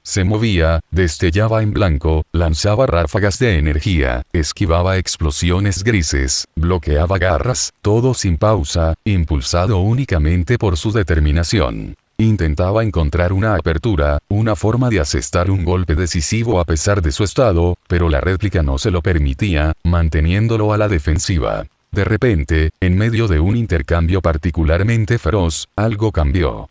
Speaker 2: Se movía, destellaba en blanco, lanzaba ráfagas de energía, esquivaba explosiones grises, bloqueaba garras, todo sin pausa, impulsado únicamente por su determinación. Intentaba encontrar una apertura, una forma de asestar un golpe decisivo a pesar de su estado, pero la réplica no se lo permitía, manteniéndolo a la defensiva. De repente, en medio de un intercambio particularmente feroz, algo cambió.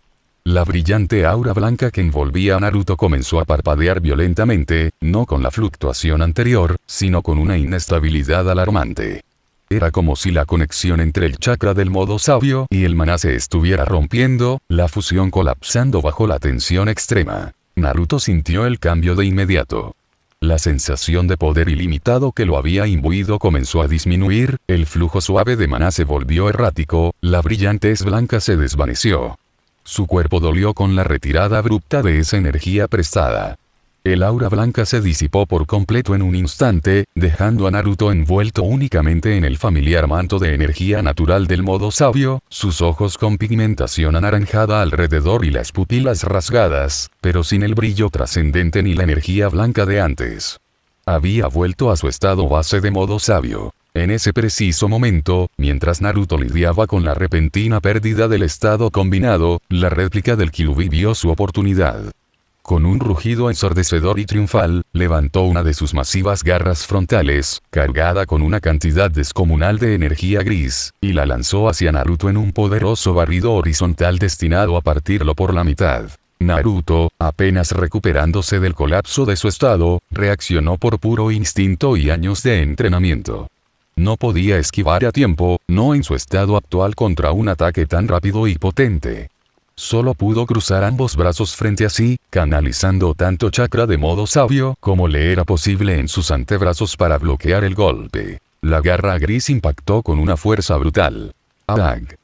Speaker 2: La brillante aura blanca que envolvía a Naruto comenzó a parpadear violentamente, no con la fluctuación anterior, sino con una inestabilidad alarmante. Era como si la conexión entre el chakra del modo sabio y el maná se estuviera rompiendo, la fusión colapsando bajo la tensión extrema. Naruto sintió el cambio de inmediato. La sensación de poder ilimitado que lo había imbuido comenzó a disminuir, el flujo suave de maná se volvió errático, la brillantez blanca se desvaneció. Su cuerpo dolió con la retirada abrupta de esa energía prestada. El aura blanca se disipó por completo en un instante, dejando a Naruto envuelto únicamente en el familiar manto de energía natural del modo sabio, sus ojos con pigmentación anaranjada alrededor y las pupilas rasgadas, pero sin el brillo trascendente ni la energía blanca de antes. Había vuelto a su estado base de modo sabio. En ese preciso momento, mientras Naruto lidiaba con la repentina pérdida del estado combinado, la réplica del Kyuubi vio su oportunidad. Con un rugido ensordecedor y triunfal, levantó una de sus masivas garras frontales, cargada con una cantidad descomunal de energía gris, y la lanzó hacia Naruto en un poderoso barrido horizontal destinado a partirlo por la mitad. Naruto, apenas recuperándose del colapso de su estado, reaccionó por puro instinto y años de entrenamiento. No podía esquivar a tiempo, no en su estado actual contra un ataque tan rápido y potente. Solo pudo cruzar ambos brazos frente a sí, canalizando tanto chakra de modo sabio como le era posible en sus antebrazos para bloquear el golpe. La garra gris impactó con una fuerza brutal. ¡Adag!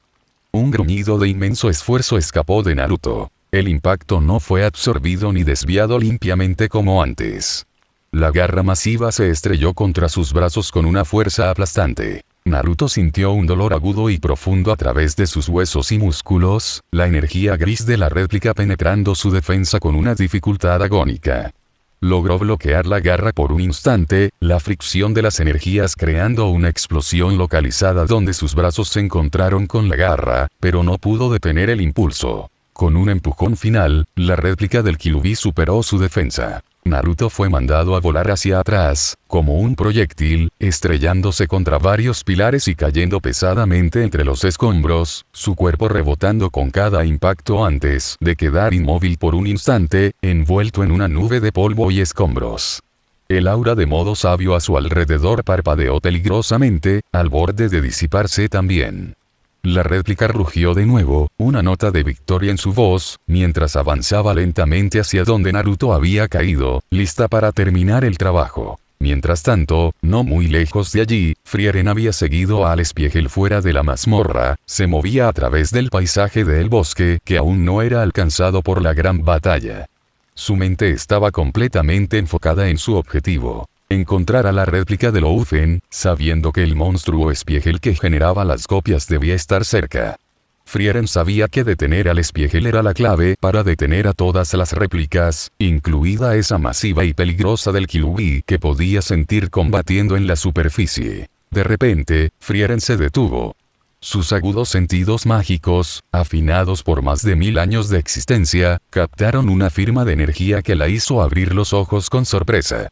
Speaker 2: Un gruñido de inmenso esfuerzo escapó de Naruto. El impacto no fue absorbido ni desviado limpiamente como antes. La garra masiva se estrelló contra sus brazos con una fuerza aplastante. Naruto sintió un dolor agudo y profundo a través de sus huesos y músculos, la energía gris de la réplica penetrando su defensa con una dificultad agónica. Logró bloquear la garra por un instante, la fricción de las energías creando una explosión localizada donde sus brazos se encontraron con la garra, pero no pudo detener el impulso. Con un empujón final, la réplica del Kyuubi superó su defensa. Naruto fue mandado a volar hacia atrás, como un proyectil, estrellándose contra varios pilares y cayendo pesadamente entre los escombros, su cuerpo rebotando con cada impacto antes de quedar inmóvil por un instante, envuelto en una nube de polvo y escombros. El aura de modo sabio a su alrededor parpadeó peligrosamente, al borde de disiparse también. La réplica rugió de nuevo, una nota de victoria en su voz, mientras avanzaba lentamente hacia donde Naruto había caído, lista para terminar el trabajo. Mientras tanto, no muy lejos de allí, Frieren había seguido a Espiegel fuera de la mazmorra, se movía a través del paisaje del bosque que aún no era alcanzado por la gran batalla. Su mente estaba completamente enfocada en su objetivo. Encontrar a la réplica de Loufen, sabiendo que el monstruo Espiegel que generaba las copias debía estar cerca. Frieren sabía que detener al Espiegel era la clave para detener a todas las réplicas, incluida esa masiva y peligrosa del Kyuubi que podía sentir combatiendo en la superficie. De repente, Frieren se detuvo. Sus agudos sentidos mágicos, afinados por más de 1000 años de existencia, captaron una firma de energía que la hizo abrir los ojos con sorpresa.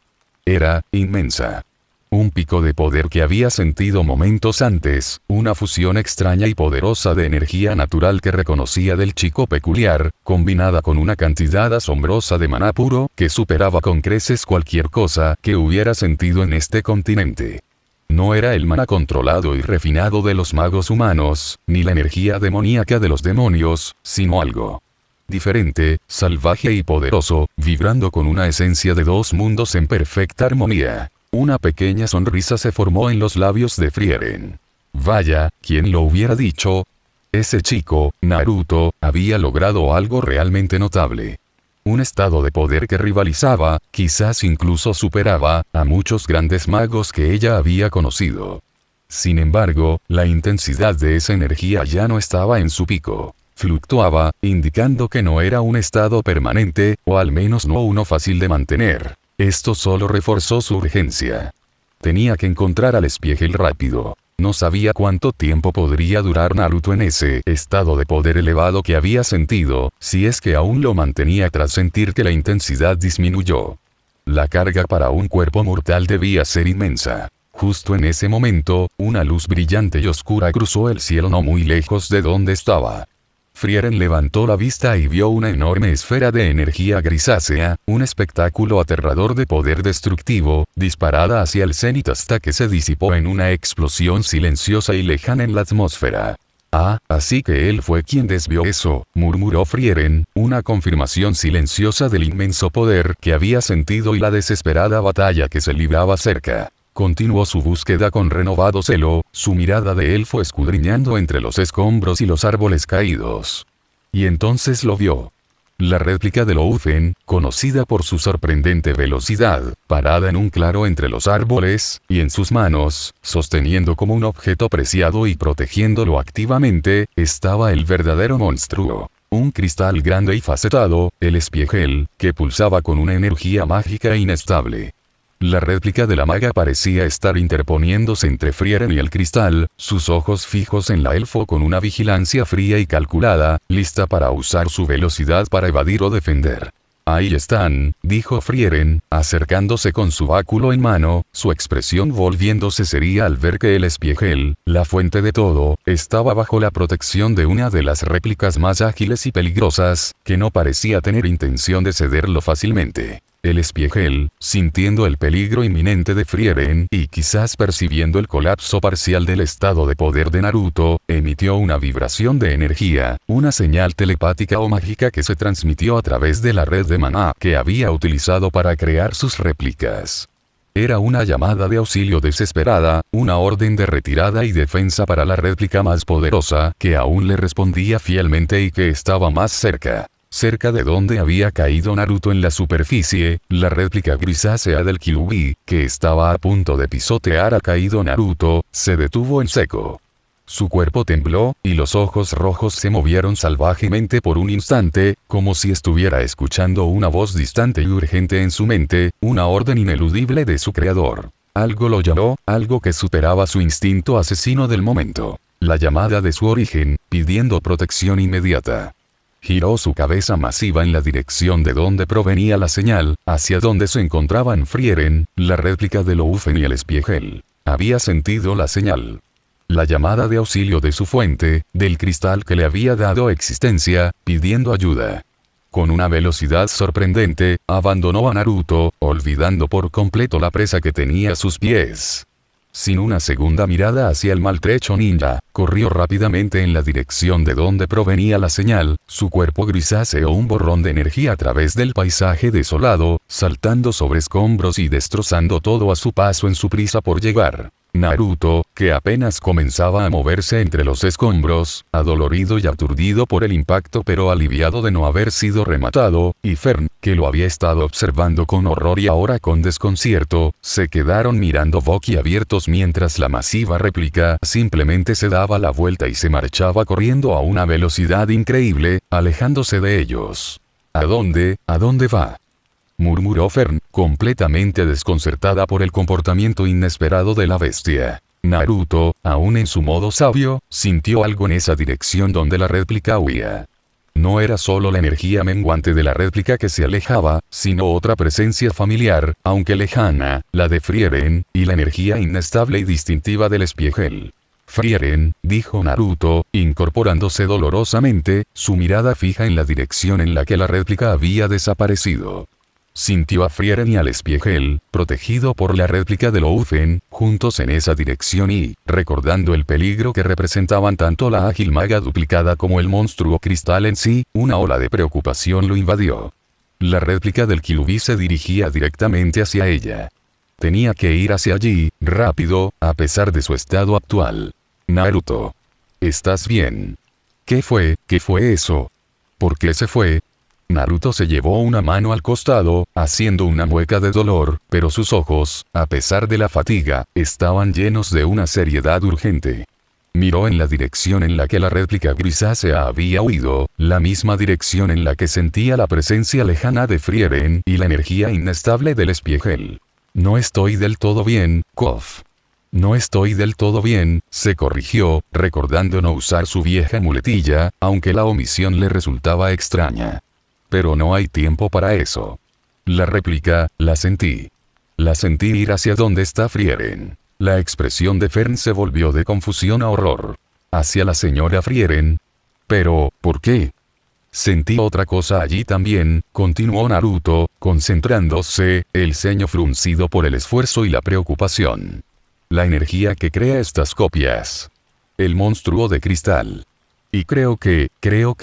Speaker 2: Era inmensa. Un pico de poder que había sentido momentos antes, una fusión extraña y poderosa de energía natural que reconocía del chico peculiar, combinada con una cantidad asombrosa de maná puro que superaba con creces cualquier cosa que hubiera sentido en este continente. No era el maná controlado y refinado de los magos humanos, ni la energía demoníaca de los demonios, sino algo diferente, salvaje y poderoso, vibrando con una esencia de dos mundos en perfecta armonía. Una pequeña sonrisa se formó en los labios de Frieren. Vaya, ¿quién lo hubiera dicho? Ese chico, Naruto, había logrado algo realmente notable. Un estado de poder que rivalizaba, quizás incluso superaba, a muchos grandes magos que ella había conocido. Sin embargo, la intensidad de esa energía ya no estaba en su pico. Fluctuaba, indicando que no era un estado permanente, o al menos no uno fácil de mantener. Esto solo reforzó su urgencia. Tenía que encontrar al Espiegel rápido. No sabía cuánto tiempo podría durar Naruto en ese estado de poder elevado que había sentido, si es que aún lo mantenía tras sentir que la intensidad disminuyó. La carga para un cuerpo mortal debía ser inmensa. Justo en ese momento, una luz brillante y oscura cruzó el cielo no muy lejos de donde estaba. Frieren levantó la vista y vio una enorme esfera de energía grisácea, un espectáculo aterrador de poder destructivo, disparada hacia el cenit hasta que se disipó en una explosión silenciosa y lejana en la atmósfera. Ah, así que él fue quien desvió eso, murmuró Frieren, una confirmación silenciosa del inmenso poder que había sentido y la desesperada batalla que se libraba cerca. Continuó su búsqueda con renovado celo, su mirada de elfo escudriñando entre los escombros y los árboles caídos. Y entonces lo vio. La réplica de Loufen, conocida por su sorprendente velocidad, parada en un claro entre los árboles, y en sus manos, sosteniendo como un objeto preciado y protegiéndolo activamente, estaba el verdadero monstruo. Un cristal grande y facetado, el Espiegel, que pulsaba con una energía mágica e inestable. La réplica de la maga parecía estar interponiéndose entre Frieren y el cristal, sus ojos fijos en la elfo con una vigilancia fría y calculada, lista para usar su velocidad para evadir o defender. Ahí están, dijo Frieren, acercándose con su báculo en mano, su expresión volviéndose seria al ver que el Espiegel, la fuente de todo, estaba bajo la protección de una de las réplicas más ágiles y peligrosas, que no parecía tener intención de cederlo fácilmente. El Espiegel, sintiendo el peligro inminente de Frieren y quizás percibiendo el colapso parcial del estado de poder de Naruto, emitió una vibración de energía, una señal telepática o mágica que se transmitió a través de la red de maná que había utilizado para crear sus réplicas. Era una llamada de auxilio desesperada, una orden de retirada y defensa para la réplica más poderosa que aún le respondía fielmente y que estaba más cerca. Cerca de donde había caído Naruto en la superficie, la réplica grisácea del Kyuubi, que estaba a punto de pisotear a caído Naruto, se detuvo en seco. Su cuerpo tembló, y los ojos rojos se movieron salvajemente por un instante, como si estuviera escuchando una voz distante y urgente en su mente, una orden ineludible de su creador. Algo lo llamó, algo que superaba su instinto asesino del momento. La llamada de su origen, pidiendo protección inmediata. Giró su cabeza masiva en la dirección de donde provenía la señal, hacia donde se encontraban Frieren, la réplica de Loufen y el Espiegel. Había sentido la señal. La llamada de auxilio de su fuente, del cristal que le había dado existencia, pidiendo ayuda. Con una velocidad sorprendente, abandonó a Naruto, olvidando por completo la presa que tenía a sus pies. Sin una segunda mirada hacia el maltrecho ninja, corrió rápidamente en la dirección de donde provenía la señal, su cuerpo grisáceo un borrón de energía a través del paisaje desolado, saltando sobre escombros y destrozando todo a su paso en su prisa por llegar. Naruto, que apenas comenzaba a moverse entre los escombros, adolorido y aturdido por el impacto pero aliviado de no haber sido rematado, y Fern, que lo había estado observando con horror y ahora con desconcierto, se quedaron mirando boquiabiertos mientras la masiva réplica simplemente se daba la vuelta y se marchaba corriendo a una velocidad increíble, alejándose de ellos. ¿A dónde va?, murmuró Fern, completamente desconcertada por el comportamiento inesperado de la bestia. Naruto, aún en su modo sabio, sintió algo en esa dirección donde la réplica huía. No era solo la energía menguante de la réplica que se alejaba, sino otra presencia familiar, aunque lejana, la de Frieren, y la energía inestable y distintiva del Espiegel. Frieren, dijo Naruto, incorporándose dolorosamente, su mirada fija en la dirección en la que la réplica había desaparecido. Sintió a Frieren y al Espiegel, protegido por la réplica de Loufen, juntos en esa dirección y, recordando el peligro que representaban tanto la ágil maga duplicada como el monstruo cristal en sí, una ola de preocupación lo invadió. La réplica del Kyuubi se dirigía directamente hacia ella. Tenía que ir hacia allí, rápido, a pesar de su estado actual. Naruto. ¿Estás bien? ¿Qué fue eso? ¿Por qué se fue? Naruto se llevó una mano al costado, haciendo una mueca de dolor, pero sus ojos, a pesar de la fatiga, estaban llenos de una seriedad urgente. Miró en la dirección en la que la réplica grisácea había huido, la misma dirección en la que sentía la presencia lejana de Frieren y la energía inestable del Espiegel. No estoy del todo bien, Kof. No estoy del todo bien, se corrigió, recordando no usar su vieja muletilla, aunque la omisión le resultaba extraña. Pero no hay tiempo para eso. La réplica, la sentí. La sentí ir hacia donde está Frieren. La expresión de Fern se volvió de confusión a horror. Hacia la señora Frieren. Pero, ¿por qué? Sentí otra cosa allí también, continuó Naruto, concentrándose, el ceño fruncido por el esfuerzo y la preocupación. La energía que crea estas copias. El monstruo de cristal. Y creo que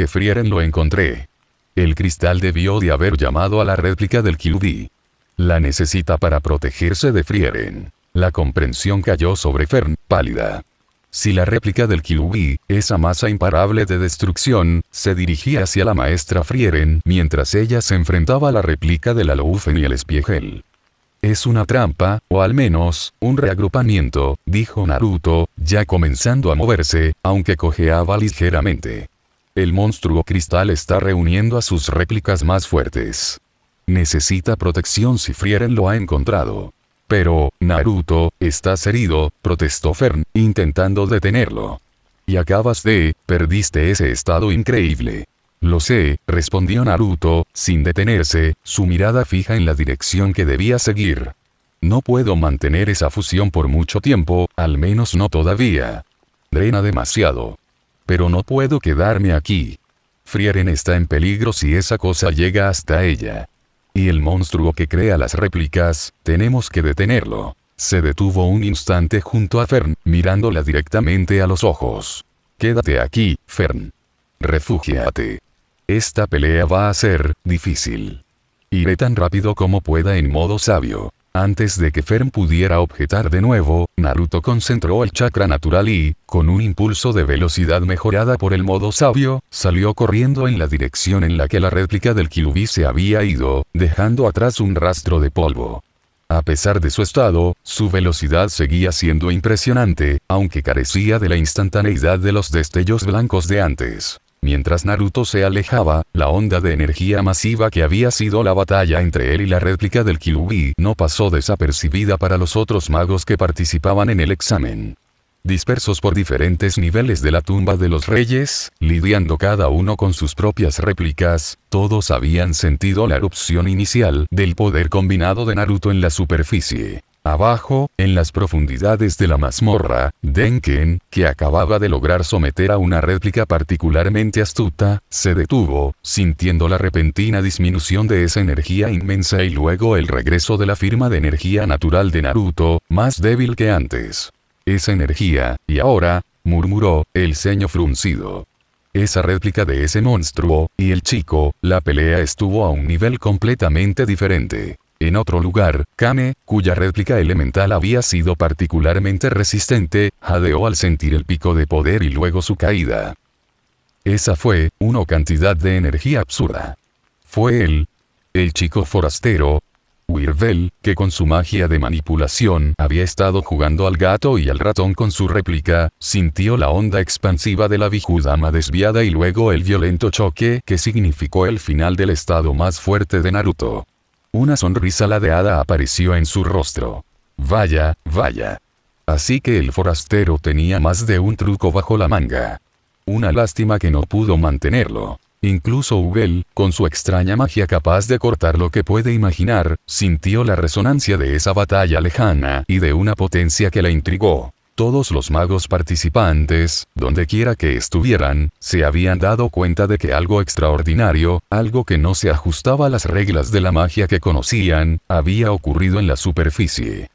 Speaker 2: Frieren lo encontré. El cristal debió de haber llamado a la réplica del Kyuubi. La necesita para protegerse de Frieren. La comprensión cayó sobre Fern, pálida. Si la réplica del Kyuubi, esa masa imparable de destrucción, se dirigía hacia la maestra Frieren mientras ella se enfrentaba a la réplica de la Loufen y el Espiegel. Es una trampa, o al menos, un reagrupamiento, dijo Naruto, ya comenzando a moverse, aunque cojeaba ligeramente. El monstruo cristal está reuniendo a sus réplicas más fuertes. Necesita protección si Frieren lo ha encontrado. Pero, Naruto, estás herido, protestó Fern, intentando detenerlo. Y perdiste ese estado increíble. Lo sé, respondió Naruto, sin detenerse, su mirada fija en la dirección que debía seguir. No puedo mantener esa fusión por mucho tiempo, al menos no todavía. Drena demasiado. Pero no puedo quedarme aquí. Frieren está en peligro si esa cosa llega hasta ella. Y el monstruo que crea las réplicas, tenemos que detenerlo. Se detuvo un instante junto a Fern, mirándola directamente a los ojos. Quédate aquí, Fern. Refúgiate. Esta pelea va a ser difícil. Iré tan rápido como pueda en modo sabio. Antes de que Fern pudiera objetar de nuevo, Naruto concentró el chakra natural y, con un impulso de velocidad mejorada por el modo sabio, salió corriendo en la dirección en la que la réplica del Kyuubi se había ido, dejando atrás un rastro de polvo. A pesar de su estado, su velocidad seguía siendo impresionante, aunque carecía de la instantaneidad de los destellos blancos de antes. Mientras Naruto se alejaba, la onda de energía masiva que había sido la batalla entre él y la réplica del Kyuubi no pasó desapercibida para los otros magos que participaban en el examen. Dispersos por diferentes niveles de la tumba de los reyes, lidiando cada uno con sus propias réplicas, todos habían sentido la erupción inicial del poder combinado de Naruto en la superficie. Abajo, en las profundidades de la mazmorra, Denken, que acababa de lograr someter a una réplica particularmente astuta, se detuvo, sintiendo la repentina disminución de esa energía inmensa y luego el regreso de la firma de energía natural de Naruto, más débil que antes. Esa energía, y ahora, murmuró, el ceño fruncido. Esa réplica de ese monstruo, y el chico, la pelea estuvo a un nivel completamente diferente. En otro lugar, Kame, cuya réplica elemental había sido particularmente resistente, jadeó al sentir el pico de poder y luego su caída. Esa fue, una cantidad de energía absurda. Fue el chico forastero, Weirvel, que con su magia de manipulación había estado jugando al gato y al ratón con su réplica, sintió la onda expansiva de la Bigudama desviada y luego el violento choque que significó el final del estado más fuerte de Naruto. Una sonrisa ladeada apareció en su rostro. Vaya, vaya. Así que el forastero tenía más de un truco bajo la manga. Una lástima que no pudo mantenerlo. Incluso Ubel, con su extraña magia capaz de cortar lo que puede imaginar, sintió la resonancia de esa batalla lejana y de una potencia que la intrigó. Todos los magos participantes, dondequiera que estuvieran, se habían dado cuenta de que algo extraordinario, algo que no se ajustaba a las reglas de la magia que conocían, había ocurrido en la superficie.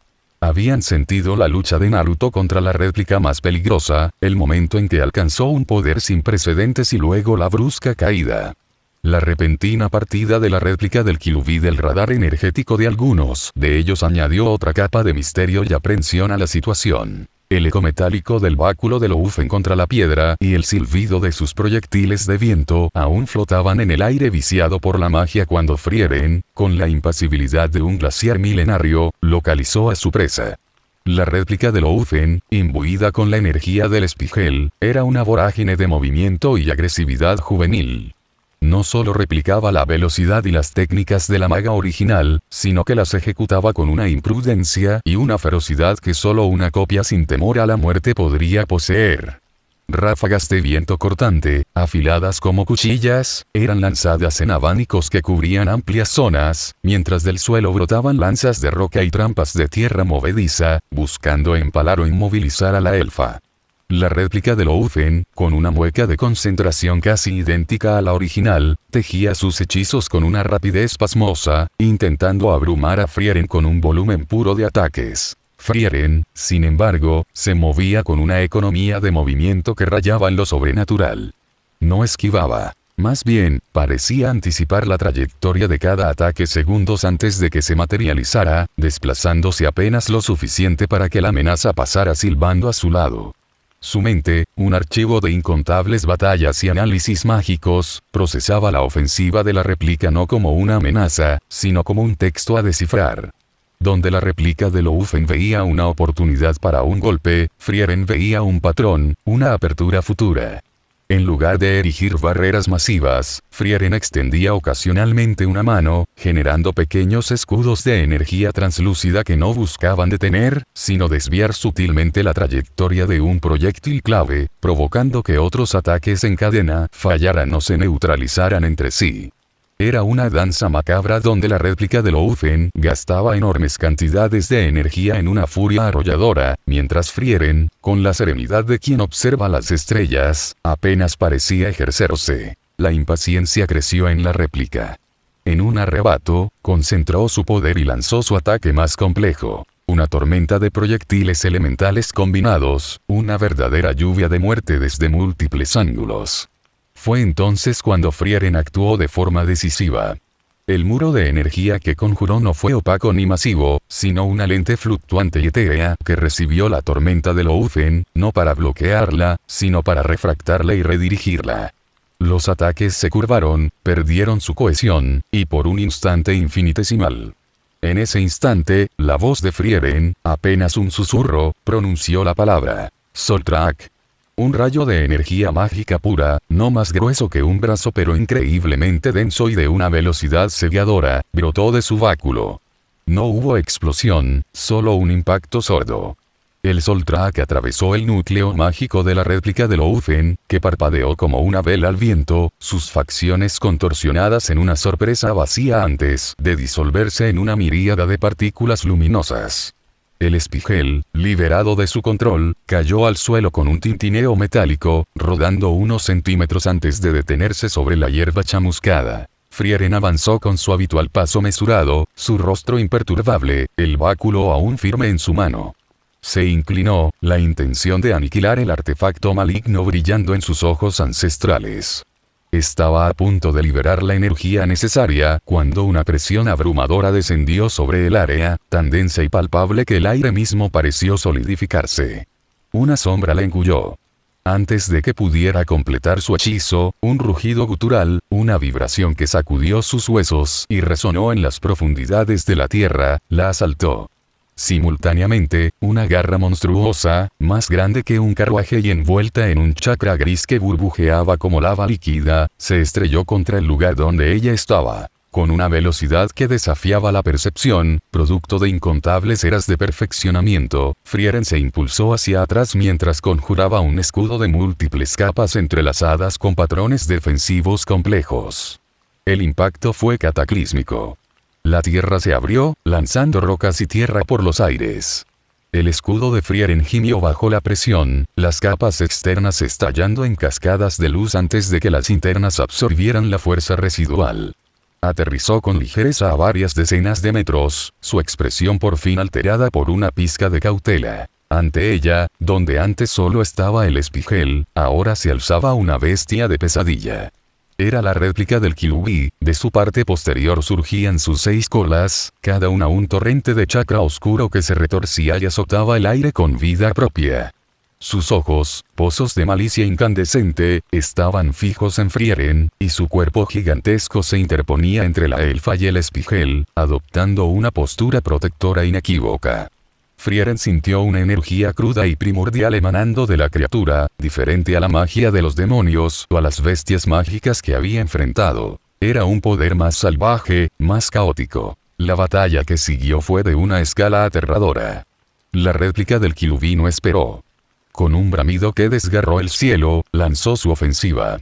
Speaker 2: Habían sentido la lucha de Naruto contra la réplica más peligrosa, el momento en que alcanzó un poder sin precedentes y luego la brusca caída. La repentina partida de la réplica del Kyuubi del radar energético de algunos de ellos añadió otra capa de misterio y aprensión a la situación. El eco metálico del báculo de Loufen contra la piedra y el silbido de sus proyectiles de viento aún flotaban en el aire viciado por la magia cuando Frieren, con la impasibilidad de un glaciar milenario, localizó a su presa. La réplica de Loufen, imbuida con la energía del espigel, era una vorágine de movimiento y agresividad juvenil. No solo replicaba la velocidad y las técnicas de la maga original, sino que las ejecutaba con una imprudencia y una ferocidad que solo una copia sin temor a la muerte podría poseer. Ráfagas de viento cortante, afiladas como cuchillas, eran lanzadas en abanicos que cubrían amplias zonas, mientras del suelo brotaban lanzas de roca y trampas de tierra movediza, buscando empalar o inmovilizar a la elfa. La réplica de Loufen, con una mueca de concentración casi idéntica a la original, tejía sus hechizos con una rapidez pasmosa, intentando abrumar a Frieren con un volumen puro de ataques. Frieren, sin embargo, se movía con una economía de movimiento que rayaba en lo sobrenatural. No esquivaba. Más bien, parecía anticipar la trayectoria de cada ataque segundos antes de que se materializara, desplazándose apenas lo suficiente para que la amenaza pasara silbando a su lado. Su mente, un archivo de incontables batallas y análisis mágicos, procesaba la ofensiva de la réplica no como una amenaza, sino como un texto a descifrar. Donde la réplica de Loufen veía una oportunidad para un golpe, Frieren veía un patrón, una apertura futura. En lugar de erigir barreras masivas, Frieren extendía ocasionalmente una mano, generando pequeños escudos de energía translúcida que no buscaban detener, sino desviar sutilmente la trayectoria de un proyectil clave, provocando que otros ataques en cadena fallaran o se neutralizaran entre sí. Era una danza macabra donde la réplica de Loufen gastaba enormes cantidades de energía en una furia arrolladora, mientras Frieren, con la serenidad de quien observa las estrellas, apenas parecía ejercerse. La impaciencia creció en la réplica. En un arrebato, concentró su poder y lanzó su ataque más complejo. Una tormenta de proyectiles elementales combinados, una verdadera lluvia de muerte desde múltiples ángulos. Fue entonces cuando Frieren actuó de forma decisiva. El muro de energía que conjuró no fue opaco ni masivo, sino una lente fluctuante y etérea que recibió la tormenta de Loufen, no para bloquearla, sino para refractarla y redirigirla. Los ataques se curvaron, perdieron su cohesión, y por un instante infinitesimal. En ese instante, la voz de Frieren, apenas un susurro, pronunció la palabra Soltrak. Un rayo de energía mágica pura, no más grueso que un brazo pero increíblemente denso y de una velocidad cegadora, brotó de su báculo. No hubo explosión, solo un impacto sordo. El Soltrak atravesó el núcleo mágico de la réplica de Loufen, que parpadeó como una vela al viento, sus facciones contorsionadas en una sorpresa vacía antes de disolverse en una miríada de partículas luminosas. El espigel, liberado de su control, cayó al suelo con un tintineo metálico, rodando unos centímetros antes de detenerse sobre la hierba chamuscada. Frieren avanzó con su habitual paso mesurado, su rostro imperturbable, el báculo aún firme en su mano. Se inclinó, la intención de aniquilar el artefacto maligno brillando en sus ojos ancestrales. Estaba a punto de liberar la energía necesaria, cuando una presión abrumadora descendió sobre el área, tan densa y palpable que el aire mismo pareció solidificarse. Una sombra la engulló. Antes de que pudiera completar su hechizo, un rugido gutural, una vibración que sacudió sus huesos y resonó en las profundidades de la tierra, la asaltó. Simultáneamente, una garra monstruosa, más grande que un carruaje y envuelta en un chakra gris que burbujeaba como lava líquida, se estrelló contra el lugar donde ella estaba. Con una velocidad que desafiaba la percepción, producto de incontables eras de perfeccionamiento, Frieren se impulsó hacia atrás mientras conjuraba un escudo de múltiples capas entrelazadas con patrones defensivos complejos. El impacto fue cataclísmico. La tierra se abrió, lanzando rocas y tierra por los aires. El escudo de Frieren gimió bajo la presión, las capas externas estallando en cascadas de luz antes de que las internas absorbieran la fuerza residual. Aterrizó con ligereza a varias decenas de metros, su expresión por fin alterada por una pizca de cautela. Ante ella, donde antes solo estaba el espigel, ahora se alzaba una bestia de pesadilla. Era la réplica del Kilubi, de su parte posterior surgían sus 6 colas, cada una un torrente de chakra oscuro que se retorcía y azotaba el aire con vida propia. Sus ojos, pozos de malicia incandescente, estaban fijos en Frieren, y su cuerpo gigantesco se interponía entre la elfa y el espigel, adoptando una postura protectora inequívoca. Frieren sintió una energía cruda y primordial emanando de la criatura, diferente a la magia de los demonios o a las bestias mágicas que había enfrentado. Era un poder más salvaje, más caótico. La batalla que siguió fue de una escala aterradora. La réplica del Kilubi no esperó. Con un bramido que desgarró el cielo, lanzó su ofensiva.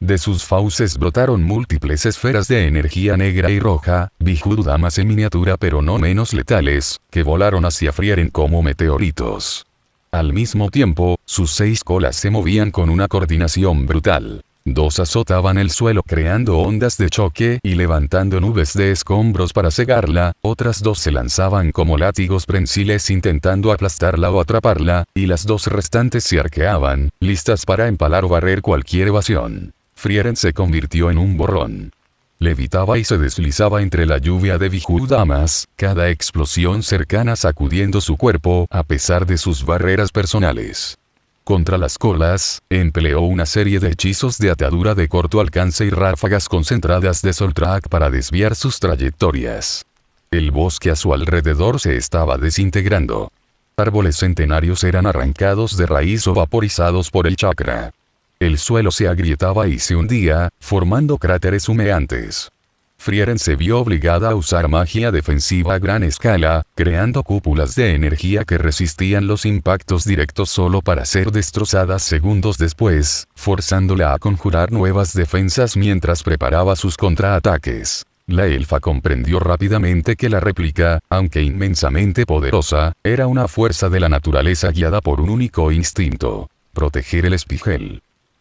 Speaker 2: De sus fauces brotaron múltiples esferas de energía negra y roja, bijudamas en miniatura pero no menos letales, que volaron hacia Frieren como meteoritos. Al mismo tiempo, sus 6 colas se movían con una coordinación brutal. 2 azotaban el suelo creando ondas de choque y levantando nubes de escombros para cegarla, otras 2 se lanzaban como látigos prensiles intentando aplastarla o atraparla, y las 2 restantes se arqueaban, listas para empalar o barrer cualquier evasión. Frieren se convirtió en un borrón. Levitaba y se deslizaba entre la lluvia de bijudamas, cada explosión cercana sacudiendo su cuerpo a pesar de sus barreras personales. Contra las colas, empleó una serie de hechizos de atadura de corto alcance y ráfagas concentradas de Soltrak para desviar sus trayectorias. El bosque a su alrededor se estaba desintegrando. Árboles centenarios eran arrancados de raíz o vaporizados por el chakra. El suelo se agrietaba y se hundía, formando cráteres humeantes. Frieren se vio obligada a usar magia defensiva a gran escala, creando cúpulas de energía que resistían los impactos directos solo para ser destrozadas segundos después, forzándola a conjurar nuevas defensas mientras preparaba sus contraataques. La elfa comprendió rápidamente que la réplica, aunque inmensamente poderosa, era una fuerza de la naturaleza guiada por un único instinto: proteger el espigel.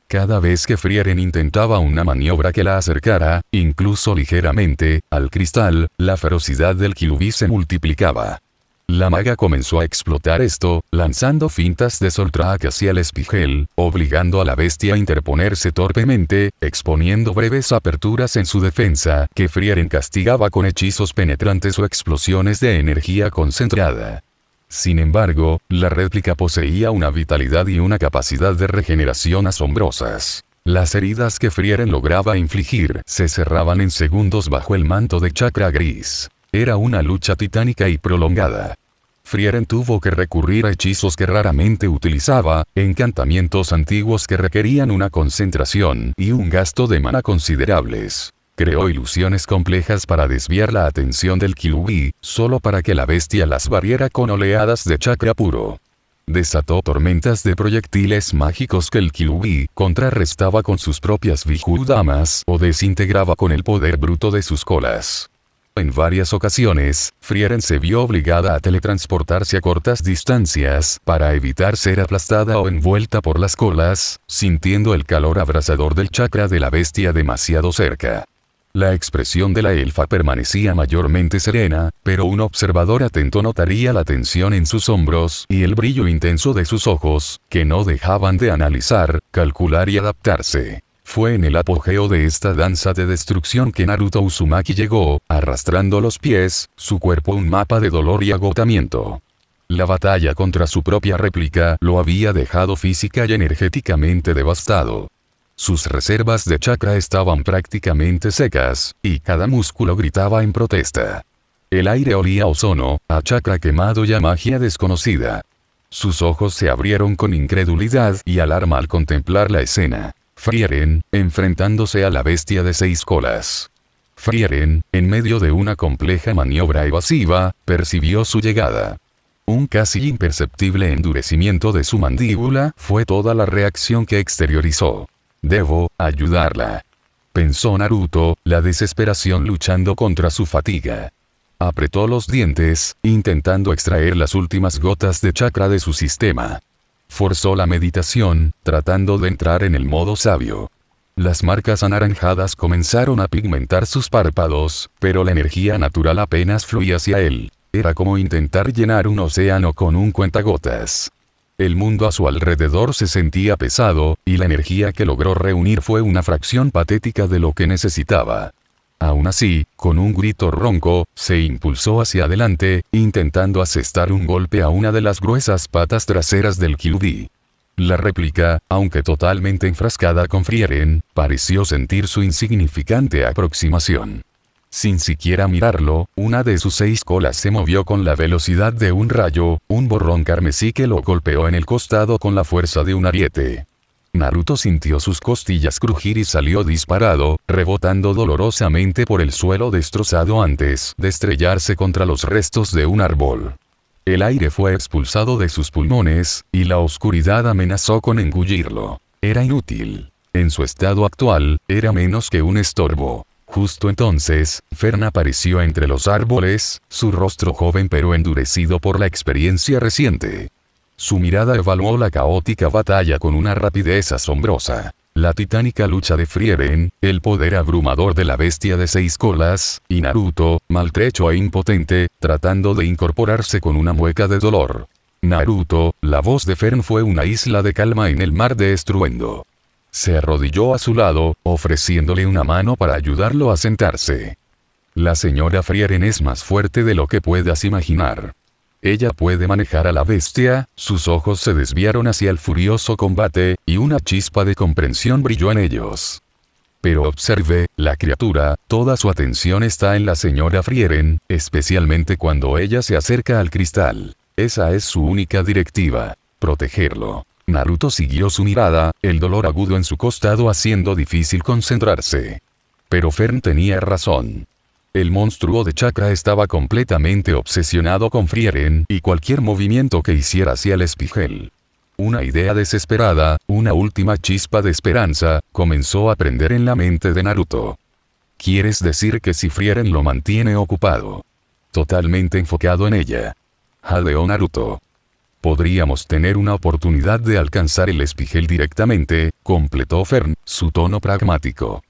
Speaker 2: Cada vez que Frieren intentaba una maniobra que la acercara, incluso ligeramente, al cristal, la ferocidad del Kyuubi se multiplicaba. La maga comenzó a explotar esto, lanzando fintas de Soltrack hacia el espigel, obligando a la bestia a interponerse torpemente, exponiendo breves aperturas en su defensa, que Frieren castigaba con hechizos penetrantes o explosiones de energía concentrada. Sin embargo, la réplica poseía una vitalidad y una capacidad de regeneración asombrosas. Las heridas que Frieren lograba infligir se cerraban en segundos bajo el manto de chakra gris. Era una lucha titánica y prolongada. Frieren tuvo que recurrir a hechizos que raramente utilizaba, encantamientos antiguos que requerían una concentración y un gasto de mana considerables. Creó ilusiones complejas para desviar la atención del Kyuubi, solo para que la bestia las barriera con oleadas de chakra puro. Desató tormentas de proyectiles mágicos que el Kyuubi contrarrestaba con sus propias Vijudamas o desintegraba con el poder bruto de sus colas. En varias ocasiones, Frieren se vio obligada a teletransportarse a cortas distancias para evitar ser aplastada o envuelta por las colas, sintiendo el calor abrasador del chakra de la bestia demasiado cerca. La expresión de la elfa permanecía mayormente serena, pero un observador atento notaría la tensión en sus hombros y el brillo intenso de sus ojos, que no dejaban de analizar, calcular y adaptarse. Fue en el apogeo de esta danza de destrucción que Naruto Uzumaki llegó, arrastrando los pies, su cuerpo un mapa de dolor y agotamiento. La batalla contra su propia réplica lo había dejado física y energéticamente devastado. Sus reservas de chakra estaban prácticamente secas, y cada músculo gritaba en protesta. El aire olía a ozono, a chakra quemado y a magia desconocida. Sus ojos se abrieron con incredulidad y alarma al contemplar la escena. Frieren, enfrentándose a la bestia de 6 colas. Frieren, en medio de una compleja maniobra evasiva, percibió su llegada. Un casi imperceptible endurecimiento de su mandíbula fue toda la reacción que exteriorizó. Debo ayudarla. Pensó Naruto, la desesperación luchando contra su fatiga. Apretó los dientes, intentando extraer las últimas gotas de chakra de su sistema. Forzó la meditación, tratando de entrar en el modo sabio. Las marcas anaranjadas comenzaron a pigmentar sus párpados, pero la energía natural apenas fluía hacia él. Era como intentar llenar un océano con un cuentagotas. El mundo a su alrededor se sentía pesado, y la energía que logró reunir fue una fracción patética de lo que necesitaba. Aún así, con un grito ronco, se impulsó hacia adelante, intentando asestar un golpe a una de las gruesas patas traseras del Kyuubi. La réplica, aunque totalmente enfrascada con Frieren, pareció sentir su insignificante aproximación. Sin siquiera mirarlo, una de sus 6 colas se movió con la velocidad de un rayo, un borrón carmesí que lo golpeó en el costado con la fuerza de un ariete. Naruto sintió sus costillas crujir y salió disparado, rebotando dolorosamente por el suelo destrozado antes de estrellarse contra los restos de un árbol. El aire fue expulsado de sus pulmones, y la oscuridad amenazó con engullirlo. Era inútil. En su estado actual, era menos que un estorbo. Justo entonces, Fern apareció entre los árboles, su rostro joven pero endurecido por la experiencia reciente. Su mirada evaluó la caótica batalla con una rapidez asombrosa. La titánica lucha de Frieren, el poder abrumador de la bestia de 6 colas, y Naruto, maltrecho e impotente, tratando de incorporarse con una mueca de dolor. Naruto, la voz de Fern fue una isla de calma en el mar de estruendo. Se arrodilló a su lado, ofreciéndole una mano para ayudarlo a sentarse. La señora Frieren es más fuerte de lo que puedas imaginar. Ella puede manejar a la bestia. Sus ojos se desviaron hacia el furioso combate, y una chispa de comprensión brilló en ellos. Pero observe, la criatura, toda su atención está en la señora Frieren, especialmente cuando ella se acerca al cristal. Esa es su única directiva: protegerlo. Naruto siguió su mirada, el dolor agudo en su costado haciendo difícil concentrarse. Pero Fern tenía razón. El monstruo de chakra estaba completamente obsesionado con Frieren y cualquier movimiento que hiciera hacia el espigel. Una idea desesperada, una última chispa de esperanza, comenzó a prender en la mente de Naruto. ¿Quieres decir que si Frieren lo mantiene ocupado? Totalmente enfocado en ella. Jadeó Naruto. Podríamos tener una oportunidad de alcanzar el espigel directamente, completó Fern, su tono pragmático.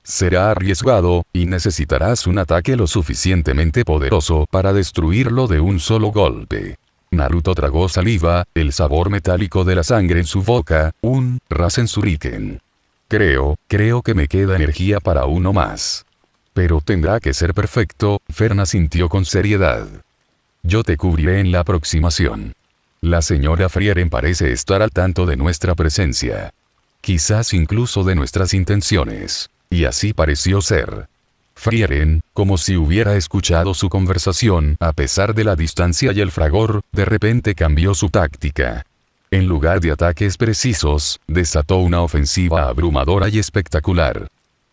Speaker 2: Será arriesgado, y necesitarás un ataque lo suficientemente poderoso para destruirlo de un solo golpe. Naruto tragó saliva, el sabor metálico de la sangre en su boca, un Rasen Shuriken. Creo que me queda energía para uno más. Pero tendrá que ser perfecto, Fern asintió con seriedad. Yo te cubriré en la aproximación. La señora Frieren parece estar al tanto de nuestra presencia. Quizás incluso de nuestras intenciones. Y así pareció ser. Frieren, como si hubiera escuchado su conversación, a pesar de la distancia y el fragor, de repente cambió su táctica. En lugar de ataques precisos, desató una ofensiva abrumadora y espectacular.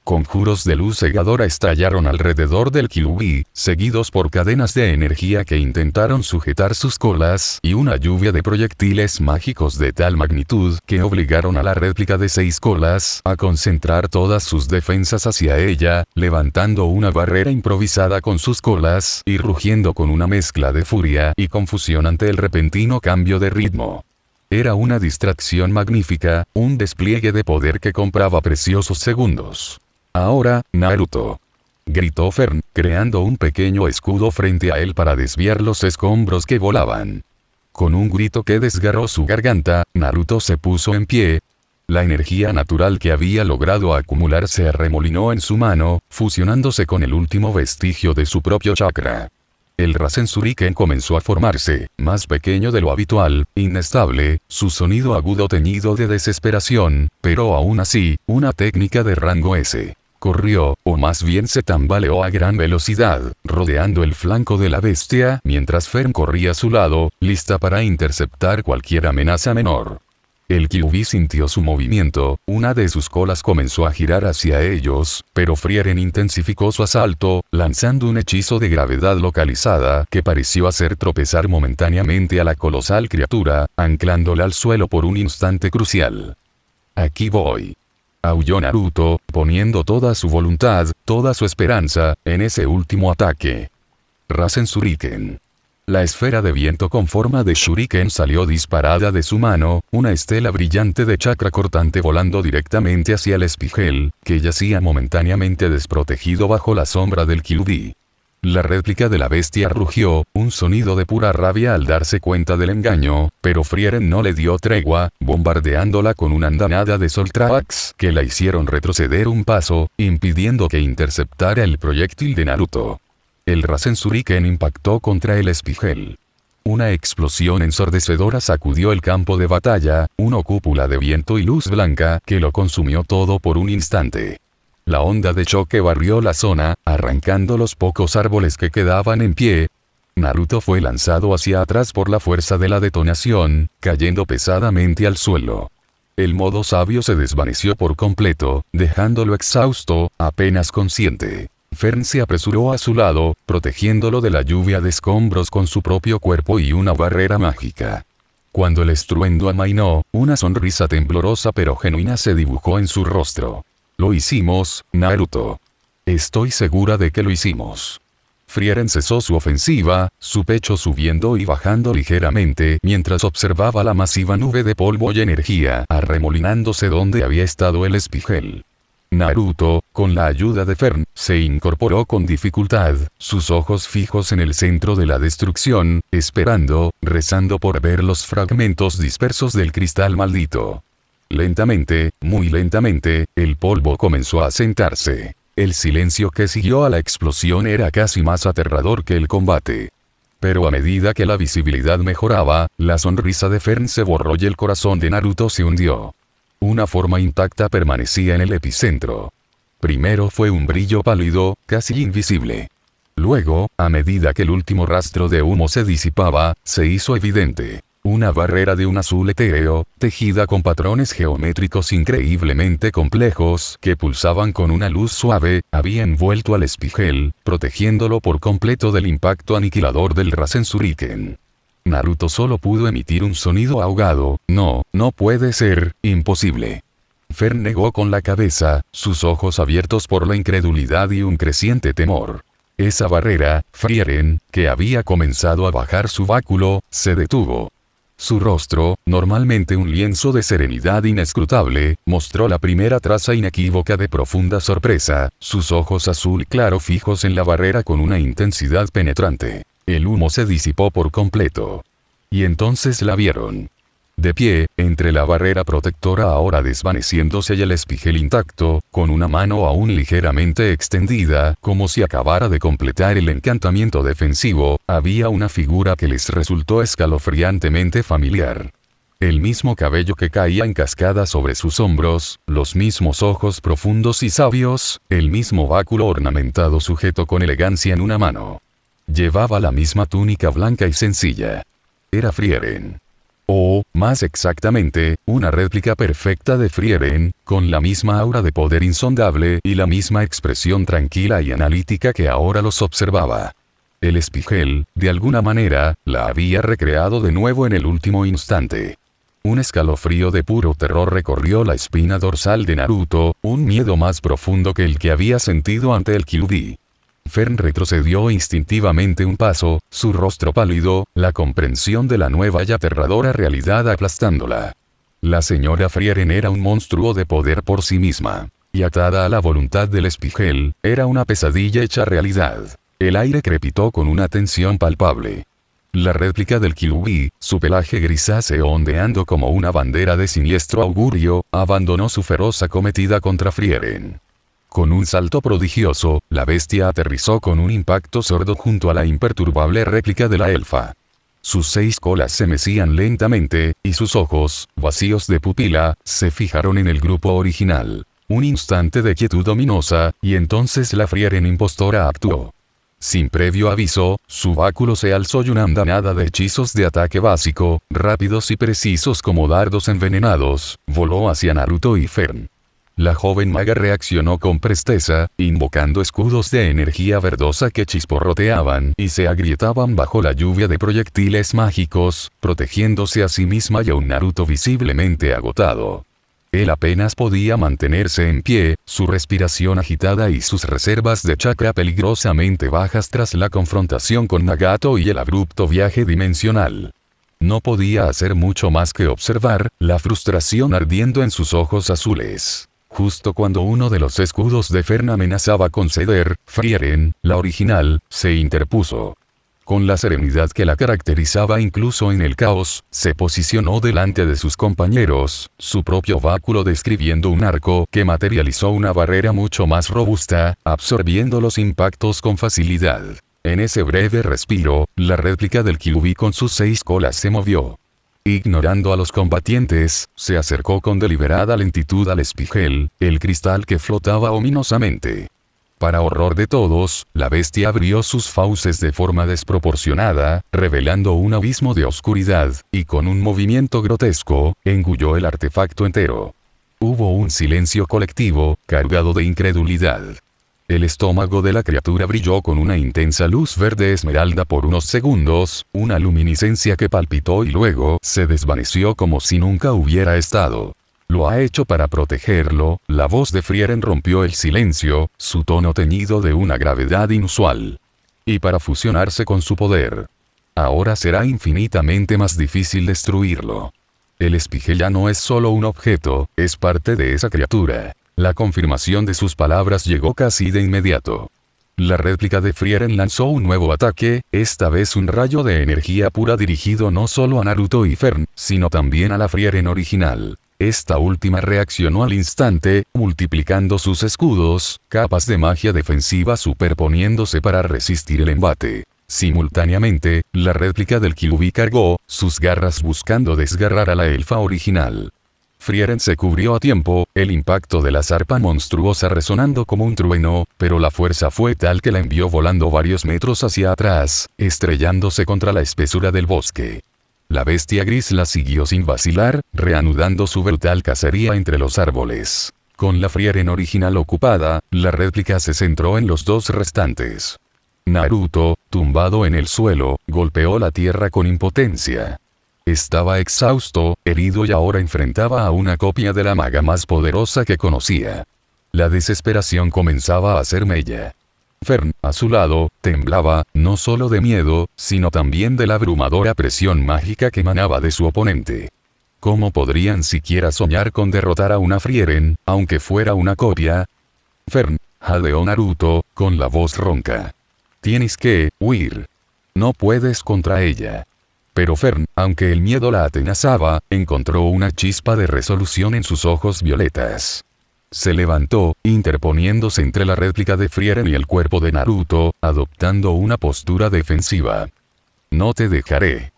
Speaker 2: Conjuros de luz cegadora estallaron alrededor del Kyuubi, seguidos por cadenas de energía que intentaron sujetar sus colas y una lluvia de proyectiles mágicos de tal magnitud que obligaron a la réplica de 6 colas a concentrar todas sus defensas hacia ella, levantando una barrera improvisada con sus colas y rugiendo con una mezcla de furia y confusión ante el repentino cambio de ritmo. Era una distracción magnífica, un despliegue de poder que compraba preciosos segundos. Ahora, Naruto, gritó Fern, creando un pequeño escudo frente a él para desviar los escombros que volaban. Con un grito que desgarró su garganta, Naruto se puso en pie. La energía natural que había logrado acumular se arremolinó en su mano, fusionándose con el último vestigio de su propio chakra. El Rasen Shuriken comenzó a formarse, más pequeño de lo habitual, inestable, su sonido agudo teñido de desesperación, pero aún así, una técnica de rango S. Corrió, o más bien se tambaleó a gran velocidad, rodeando el flanco de la bestia, mientras Fern corría a su lado, lista para interceptar cualquier amenaza menor. El Kyuubi sintió su movimiento, una de sus colas comenzó a girar hacia ellos, pero Frieren intensificó su asalto, lanzando un hechizo de gravedad localizada que pareció hacer tropezar momentáneamente a la colosal criatura, anclándola al suelo por un instante crucial. Aquí voy. Aulló Naruto, poniendo toda su voluntad, toda su esperanza, en ese último ataque. Rasen Shuriken. La esfera de viento con forma de shuriken salió disparada de su mano, una estela brillante de chakra cortante volando directamente hacia el espigel, que yacía momentáneamente desprotegido bajo la sombra del Kyuubi. La réplica de la bestia rugió, un sonido de pura rabia al darse cuenta del engaño, pero Frieren no le dio tregua, bombardeándola con una andanada de Soul Tracks que la hicieron retroceder un paso, impidiendo que interceptara el proyectil de Naruto. El Rasen Shuriken impactó contra el espigel. Una explosión ensordecedora sacudió el campo de batalla, una cúpula de viento y luz blanca que lo consumió todo por un instante. La onda de choque barrió la zona, arrancando los pocos árboles que quedaban en pie. Naruto fue lanzado hacia atrás por la fuerza de la detonación, cayendo pesadamente al suelo. El modo sabio se desvaneció por completo, dejándolo exhausto, apenas consciente. Fern se apresuró a su lado, protegiéndolo de la lluvia de escombros con su propio cuerpo y una barrera mágica. Cuando el estruendo amainó, una sonrisa temblorosa pero genuina se dibujó en su rostro. Lo hicimos, Naruto. Estoy segura de que lo hicimos. Frieren cesó su ofensiva, su pecho subiendo y bajando ligeramente mientras observaba la masiva nube de polvo y energía arremolinándose donde había estado el espigel. Naruto, con la ayuda de Fern, se incorporó con dificultad, sus ojos fijos en el centro de la destrucción, esperando, rezando por ver los fragmentos dispersos del cristal maldito. Lentamente, muy lentamente, el polvo comenzó a asentarse. El silencio que siguió a la explosión era casi más aterrador que el combate. Pero a medida que la visibilidad mejoraba, la sonrisa de Fern se borró y el corazón de Naruto se hundió. Una forma intacta permanecía en el epicentro. Primero fue un brillo pálido, casi invisible. Luego, a medida que el último rastro de humo se disipaba, se hizo evidente. Una barrera de un azul etéreo, tejida con patrones geométricos increíblemente complejos que pulsaban con una luz suave, había envuelto al espigel, protegiéndolo por completo del impacto aniquilador del Rasen Shuriken. Naruto solo pudo emitir un sonido ahogado, no puede ser, imposible. Fern negó con la cabeza, sus ojos abiertos por la incredulidad y un creciente temor. Esa barrera, Frieren, que había comenzado a bajar su báculo, se detuvo. Su rostro, normalmente un lienzo de serenidad inescrutable, mostró la primera traza inequívoca de profunda sorpresa, sus ojos azul claro fijos en la barrera con una intensidad penetrante. El humo se disipó por completo. Y entonces la vieron. De pie, entre la barrera protectora ahora desvaneciéndose y el espigel intacto, con una mano aún ligeramente extendida, como si acabara de completar el encantamiento defensivo, había una figura que les resultó escalofriantemente familiar. El mismo cabello que caía en cascada sobre sus hombros, los mismos ojos profundos y sabios, el mismo báculo ornamentado sujeto con elegancia en una mano. Llevaba la misma túnica blanca y sencilla. Era Frieren. O, más exactamente, una réplica perfecta de Frieren, con la misma aura de poder insondable y la misma expresión tranquila y analítica que ahora los observaba. El espigel, de alguna manera, la había recreado de nuevo en el último instante. Un escalofrío de puro terror recorrió la espina dorsal de Naruto, un miedo más profundo que el que había sentido ante el Kyuubi. Fern retrocedió instintivamente un paso, su rostro pálido, la comprensión de la nueva y aterradora realidad aplastándola. La señora Frieren era un monstruo de poder por sí misma. Y atada a la voluntad del espigel, era una pesadilla hecha realidad. El aire crepitó con una tensión palpable. La réplica del Kyuubi, su pelaje grisáceo ondeando como una bandera de siniestro augurio, abandonó su feroz acometida contra Frieren. Con un salto prodigioso, la bestia aterrizó con un impacto sordo junto a la imperturbable réplica de la elfa. Sus 6 colas se mecían lentamente, y sus ojos, vacíos de pupila, se fijaron en el grupo original. Un instante de quietud ominosa, y entonces la Frieren impostora actuó. Sin previo aviso, su báculo se alzó y una andanada de hechizos de ataque básico, rápidos y precisos como dardos envenenados, voló hacia Naruto y Fern. La joven maga reaccionó con presteza, invocando escudos de energía verdosa que chisporroteaban y se agrietaban bajo la lluvia de proyectiles mágicos, protegiéndose a sí misma y a un Naruto visiblemente agotado. Él apenas podía mantenerse en pie, su respiración agitada y sus reservas de chakra peligrosamente bajas tras la confrontación con Nagato y el abrupto viaje dimensional. No podía hacer mucho más que observar, la frustración ardiendo en sus ojos azules. Justo cuando uno de los escudos de Fern amenazaba con ceder, Frieren, la original, se interpuso. Con la serenidad que la caracterizaba incluso en el caos, se posicionó delante de sus compañeros, su propio báculo describiendo un arco que materializó una barrera mucho más robusta, absorbiendo los impactos con facilidad. En ese breve respiro, la réplica del Kyuubi con sus 6 colas se movió. Ignorando a los combatientes, se acercó con deliberada lentitud al espigel, el cristal que flotaba ominosamente. Para horror de todos, la bestia abrió sus fauces de forma desproporcionada, revelando un abismo de oscuridad, y con un movimiento grotesco, engulló el artefacto entero. Hubo un silencio colectivo, cargado de incredulidad. El estómago de la criatura brilló con una intensa luz verde esmeralda por unos segundos, una luminiscencia que palpitó y luego se desvaneció como si nunca hubiera estado. Lo ha hecho para protegerlo, la voz de Frieren rompió el silencio, su tono teñido de una gravedad inusual. Y para fusionarse con su poder. Ahora será infinitamente más difícil destruirlo. El espigel ya no es solo un objeto, es parte de esa criatura. La confirmación de sus palabras llegó casi de inmediato. La réplica de Frieren lanzó un nuevo ataque, esta vez un rayo de energía pura dirigido no solo a Naruto y Fern, sino también a la Frieren original. Esta última reaccionó al instante, multiplicando sus escudos, capas de magia defensiva superponiéndose para resistir el embate. Simultáneamente, la réplica del Kyuubi cargó, sus garras buscando desgarrar a la elfa original. Frieren se cubrió a tiempo, el impacto de la zarpa monstruosa resonando como un trueno, pero la fuerza fue tal que la envió volando varios metros hacia atrás, estrellándose contra la espesura del bosque. La bestia gris la siguió sin vacilar, reanudando su brutal cacería entre los árboles. Con la Frieren original ocupada, la réplica se centró en los 2 restantes. Naruto, tumbado en el suelo, golpeó la tierra con impotencia. Estaba exhausto, herido y ahora enfrentaba a una copia de la maga más poderosa que conocía. La desesperación comenzaba a hacer mella. Fern, a su lado, temblaba, no solo de miedo, sino también de la abrumadora presión mágica que emanaba de su oponente. ¿Cómo podrían siquiera soñar con derrotar a una Frieren, aunque fuera una copia? Fern, jadeó Naruto, con la voz ronca. Tienes que huir. No puedes contra ella. Pero Fern, aunque el miedo la atenazaba, encontró una chispa de resolución en sus ojos violetas. Se levantó, interponiéndose entre la réplica de Frieren y el cuerpo de Naruto, adoptando una postura defensiva. No te dejaré,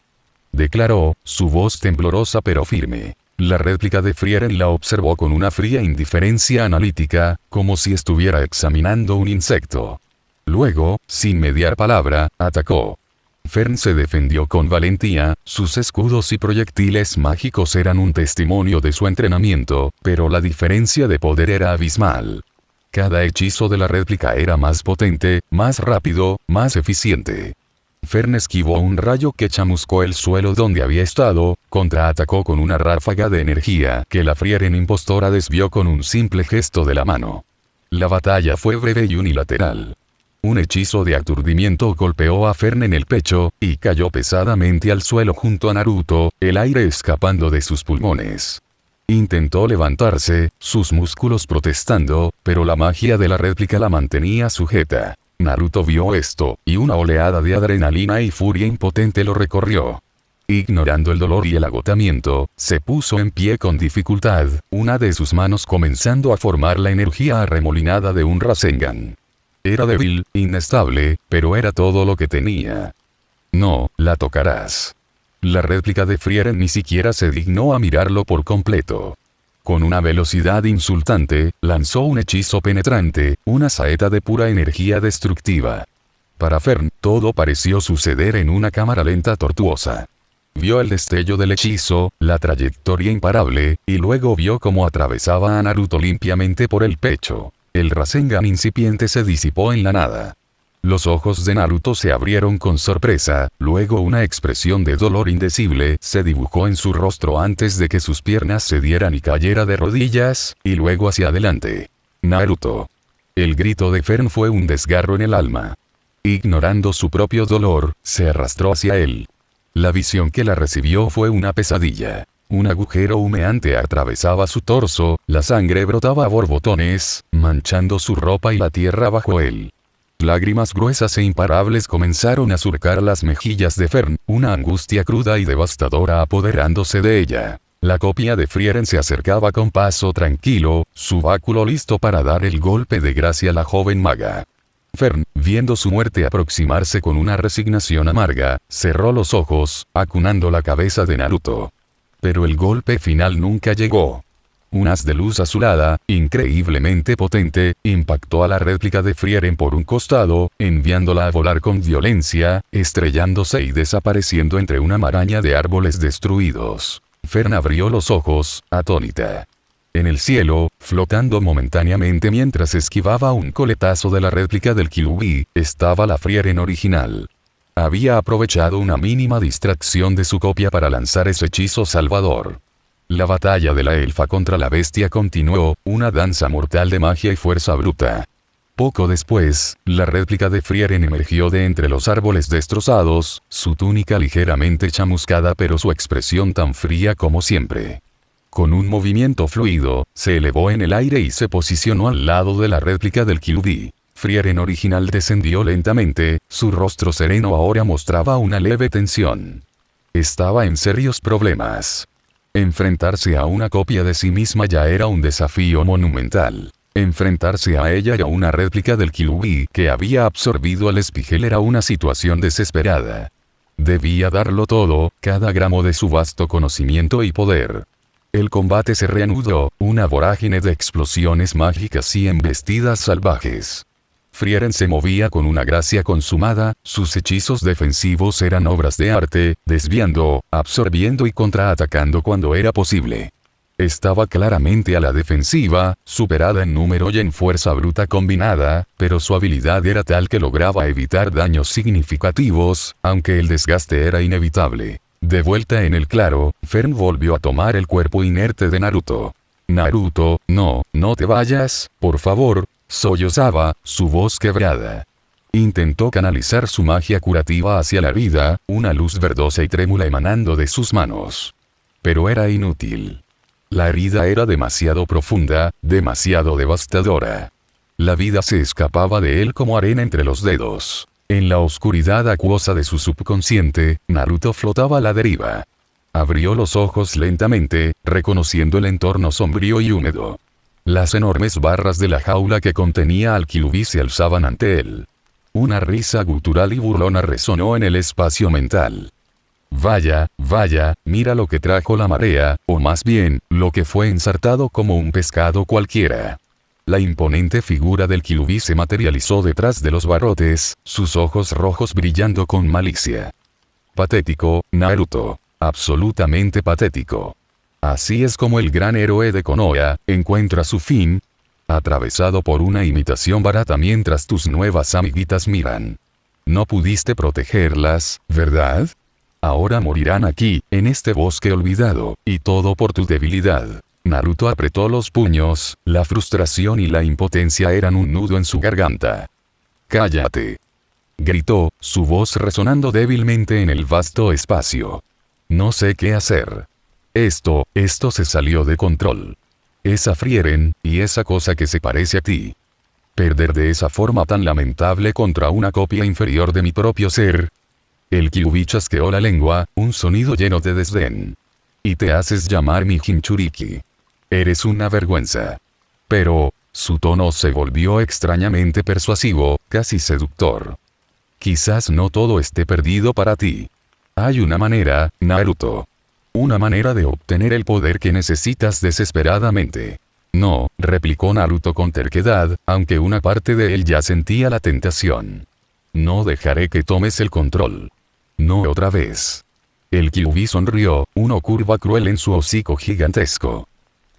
Speaker 2: declaró, su voz temblorosa pero firme. La réplica de Frieren la observó con una fría indiferencia analítica, como si estuviera examinando un insecto. Luego, sin mediar palabra, atacó. Fern se defendió con valentía, sus escudos y proyectiles mágicos eran un testimonio de su entrenamiento, pero la diferencia de poder era abismal. Cada hechizo de la réplica era más potente, más rápido, más eficiente. Fern esquivó un rayo que chamuscó el suelo donde había estado, contraatacó con una ráfaga de energía que la Frieren impostora desvió con un simple gesto de la mano. La batalla fue breve y unilateral. Un hechizo de aturdimiento golpeó a Fern en el pecho, y cayó pesadamente al suelo junto a Naruto, el aire escapando de sus pulmones. Intentó levantarse, sus músculos protestando, pero la magia de la réplica la mantenía sujeta. Naruto vio esto, y una oleada de adrenalina y furia impotente lo recorrió. Ignorando el dolor y el agotamiento, se puso en pie con dificultad, una de sus manos comenzando a formar la energía arremolinada de un Rasengan. Era débil, inestable, pero era todo lo que tenía. No, la tocarás. La réplica de Frieren ni siquiera se dignó a mirarlo por completo. Con una velocidad insultante, lanzó un hechizo penetrante, una saeta de pura energía destructiva. Para Fern, todo pareció suceder en una cámara lenta tortuosa. Vio el destello del hechizo, la trayectoria imparable, y luego vio cómo atravesaba a Naruto limpiamente por el pecho. El Rasengan incipiente se disipó en la nada. Los ojos de Naruto se abrieron con sorpresa, luego una expresión de dolor indecible se dibujó en su rostro antes de que sus piernas cedieran y cayera de rodillas, y luego hacia adelante. Naruto. El grito de Fern fue un desgarro en el alma. Ignorando su propio dolor, se arrastró hacia él. La visión que la recibió fue una pesadilla. Un agujero humeante atravesaba su torso, la sangre brotaba a borbotones, manchando su ropa y la tierra bajo él. Lágrimas gruesas e imparables comenzaron a surcar las mejillas de Fern, una angustia cruda y devastadora apoderándose de ella. La copia de Frieren se acercaba con paso tranquilo, su báculo listo para dar el golpe de gracia a la joven maga. Fern, viendo su muerte aproximarse con una resignación amarga, cerró los ojos, acunando la cabeza de Naruto. Pero el golpe final nunca llegó. Un haz de luz azulada, increíblemente potente, impactó a la réplica de Frieren por un costado, enviándola a volar con violencia, estrellándose y desapareciendo entre una maraña de árboles destruidos. Fern abrió los ojos, atónita. En el cielo, flotando momentáneamente mientras esquivaba un coletazo de la réplica del Kyuubi, estaba la Frieren original. Había aprovechado una mínima distracción de su copia para lanzar ese hechizo salvador. La batalla de la elfa contra la bestia continuó, una danza mortal de magia y fuerza bruta. Poco después, la réplica de Frieren emergió de entre los árboles destrozados, su túnica ligeramente chamuscada pero su expresión tan fría como siempre. Con un movimiento fluido, se elevó en el aire y se posicionó al lado de la réplica del Kyuubi. Frieren original descendió lentamente, su rostro sereno ahora mostraba una leve tensión. Estaba en serios problemas. Enfrentarse a una copia de sí misma ya era un desafío monumental. Enfrentarse a ella y a una réplica del Kyuubi que había absorbido al espigel era una situación desesperada. Debía darlo todo, cada gramo de su vasto conocimiento y poder. El combate se reanudó, una vorágine de explosiones mágicas y embestidas salvajes. Frieren se movía con una gracia consumada, sus hechizos defensivos eran obras de arte, desviando, absorbiendo y contraatacando cuando era posible. Estaba claramente a la defensiva, superada en número y en fuerza bruta combinada, pero su habilidad era tal que lograba evitar daños significativos, aunque el desgaste era inevitable. De vuelta en el claro, Fern volvió a tomar el cuerpo inerte de Naruto. Naruto, no te vayas, por favor. Sollozaba, su voz quebrada. Intentó canalizar su magia curativa hacia la herida, una luz verdosa y trémula emanando de sus manos. Pero era inútil. La herida era demasiado profunda, demasiado devastadora. La vida se escapaba de él como arena entre los dedos. En la oscuridad acuosa de su subconsciente, Naruto flotaba a la deriva. Abrió los ojos lentamente, reconociendo el entorno sombrío y húmedo. Las enormes barras de la jaula que contenía al Kyuubi se alzaban ante él. Una risa gutural y burlona resonó en el espacio mental. Vaya, vaya, mira lo que trajo la marea, o más bien, lo que fue ensartado como un pescado cualquiera. La imponente figura del Kyuubi se materializó detrás de los barrotes, sus ojos rojos brillando con malicia. Patético, Naruto. Absolutamente patético. Así es como el gran héroe de Konoha encuentra su fin, atravesado por una imitación barata mientras tus nuevas amiguitas miran. No pudiste protegerlas, ¿verdad? Ahora morirán aquí, en este bosque olvidado, y todo por tu debilidad. Naruto apretó los puños, la frustración y la impotencia eran un nudo en su garganta. ¡Cállate!, gritó, su voz resonando débilmente en el vasto espacio. No sé qué hacer. Esto se salió de control. Esa Frieren, y esa cosa que se parece a ti. Perder de esa forma tan lamentable contra una copia inferior de mi propio ser. El Kyuubi chasqueó la lengua, un sonido lleno de desdén. Y te haces llamar mi Jinchuriki. Eres una vergüenza. Pero, su tono se volvió extrañamente persuasivo, casi seductor. Quizás no todo esté perdido para ti. Hay una manera, Naruto. Una manera de obtener el poder que necesitas desesperadamente. No, replicó Naruto con terquedad, aunque una parte de él ya sentía la tentación. No dejaré que tomes el control. No otra vez. El Kyuubi sonrió, una curva cruel en su hocico gigantesco.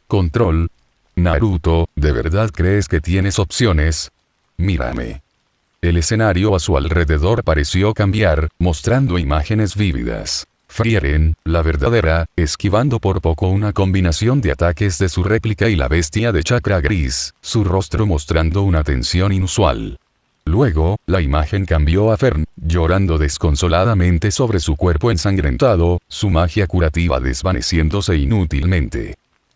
Speaker 2: ¿Control? Naruto, ¿de verdad crees que tienes opciones? Mírame. El escenario a su alrededor pareció cambiar, mostrando imágenes vívidas. Frieren, la verdadera, esquivando por poco una combinación de ataques de su réplica y la bestia de chakra gris, su rostro mostrando una tensión inusual. Luego, la imagen cambió a Fern, llorando desconsoladamente sobre su cuerpo ensangrentado, su magia curativa desvaneciéndose inútilmente.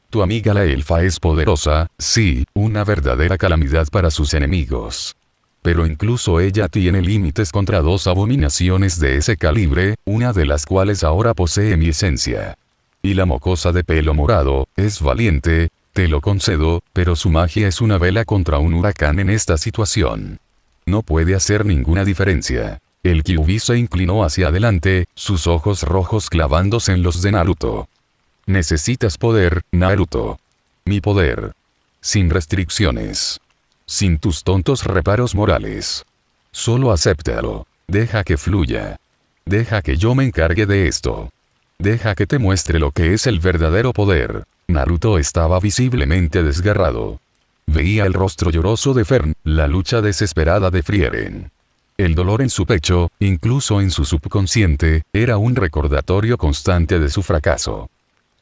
Speaker 2: Tu amiga la elfa es poderosa, sí, una verdadera calamidad para sus enemigos. Pero incluso ella tiene límites contra dos abominaciones de ese calibre, una de las cuales ahora posee mi esencia. Y la mocosa de pelo morado, es valiente, te lo concedo, pero su magia es una vela contra un huracán en esta situación. No puede hacer ninguna diferencia. El Kyuubi se inclinó hacia adelante, sus ojos rojos clavándose en los de Naruto. Necesitas poder, Naruto. Mi poder. Sin restricciones. Sin tus tontos reparos morales. Solo acéptalo. Deja que fluya. Deja que yo me encargue de esto. Deja que te muestre lo que es el verdadero poder. Naruto estaba visiblemente desgarrado. Veía el rostro lloroso de Fern, la lucha desesperada de Frieren. El dolor en su pecho, incluso en su subconsciente, era un recordatorio constante de su fracaso.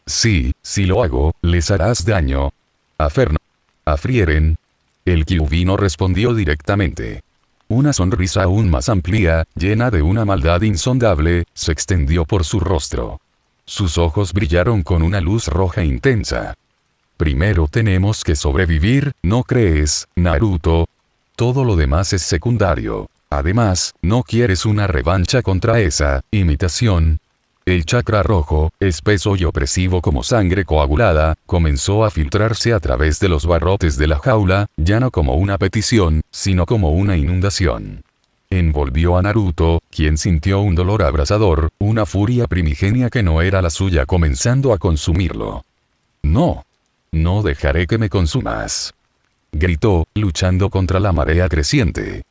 Speaker 2: Sí, si lo hago, les harás daño. A Fern. A Frieren. El Kyuubi no respondió directamente. Una sonrisa aún más amplia, llena de una maldad insondable, se extendió por su rostro. Sus ojos brillaron con una luz roja intensa. Primero tenemos que sobrevivir, ¿no crees, Naruto? Todo lo demás es secundario. Además, ¿no quieres una revancha contra esa imitación? El chakra rojo, espeso y opresivo como sangre coagulada, comenzó a filtrarse a través de los barrotes de la jaula, ya no como una petición, sino como una inundación. Envolvió a Naruto, quien sintió un dolor abrasador, una furia primigenia que no era la suya comenzando a consumirlo. No. No dejaré que me consumas. Gritó, luchando contra la marea creciente.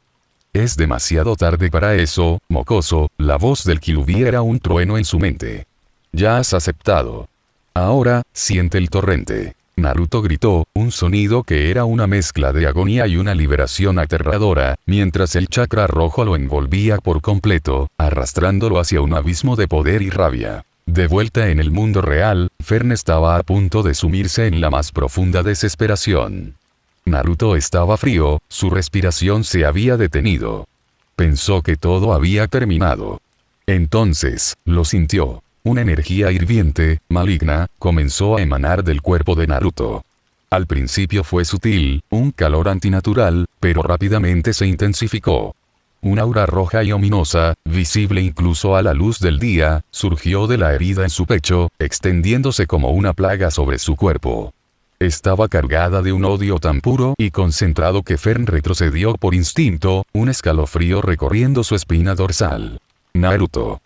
Speaker 2: Es demasiado tarde para eso, mocoso, la voz del Kyuubi era un trueno en su mente. Ya has aceptado. Ahora, siente el torrente. Naruto gritó, un sonido que era una mezcla de agonía y una liberación aterradora, mientras el chakra rojo lo envolvía por completo, arrastrándolo hacia un abismo de poder y rabia. De vuelta en el mundo real, Fern estaba a punto de sumirse en la más profunda desesperación. Naruto estaba frío, su respiración se había detenido. Pensó que todo había terminado. Entonces, lo sintió. Una energía hirviente, maligna, comenzó a emanar del cuerpo de Naruto. Al principio fue sutil, un calor antinatural, pero rápidamente se intensificó. Un aura roja y ominosa, visible incluso a la luz del día, surgió de la herida en su pecho, extendiéndose como una plaga sobre su cuerpo. Estaba cargada de un odio tan puro y concentrado que Fern retrocedió por instinto, un escalofrío recorriendo su espina dorsal. Naruto.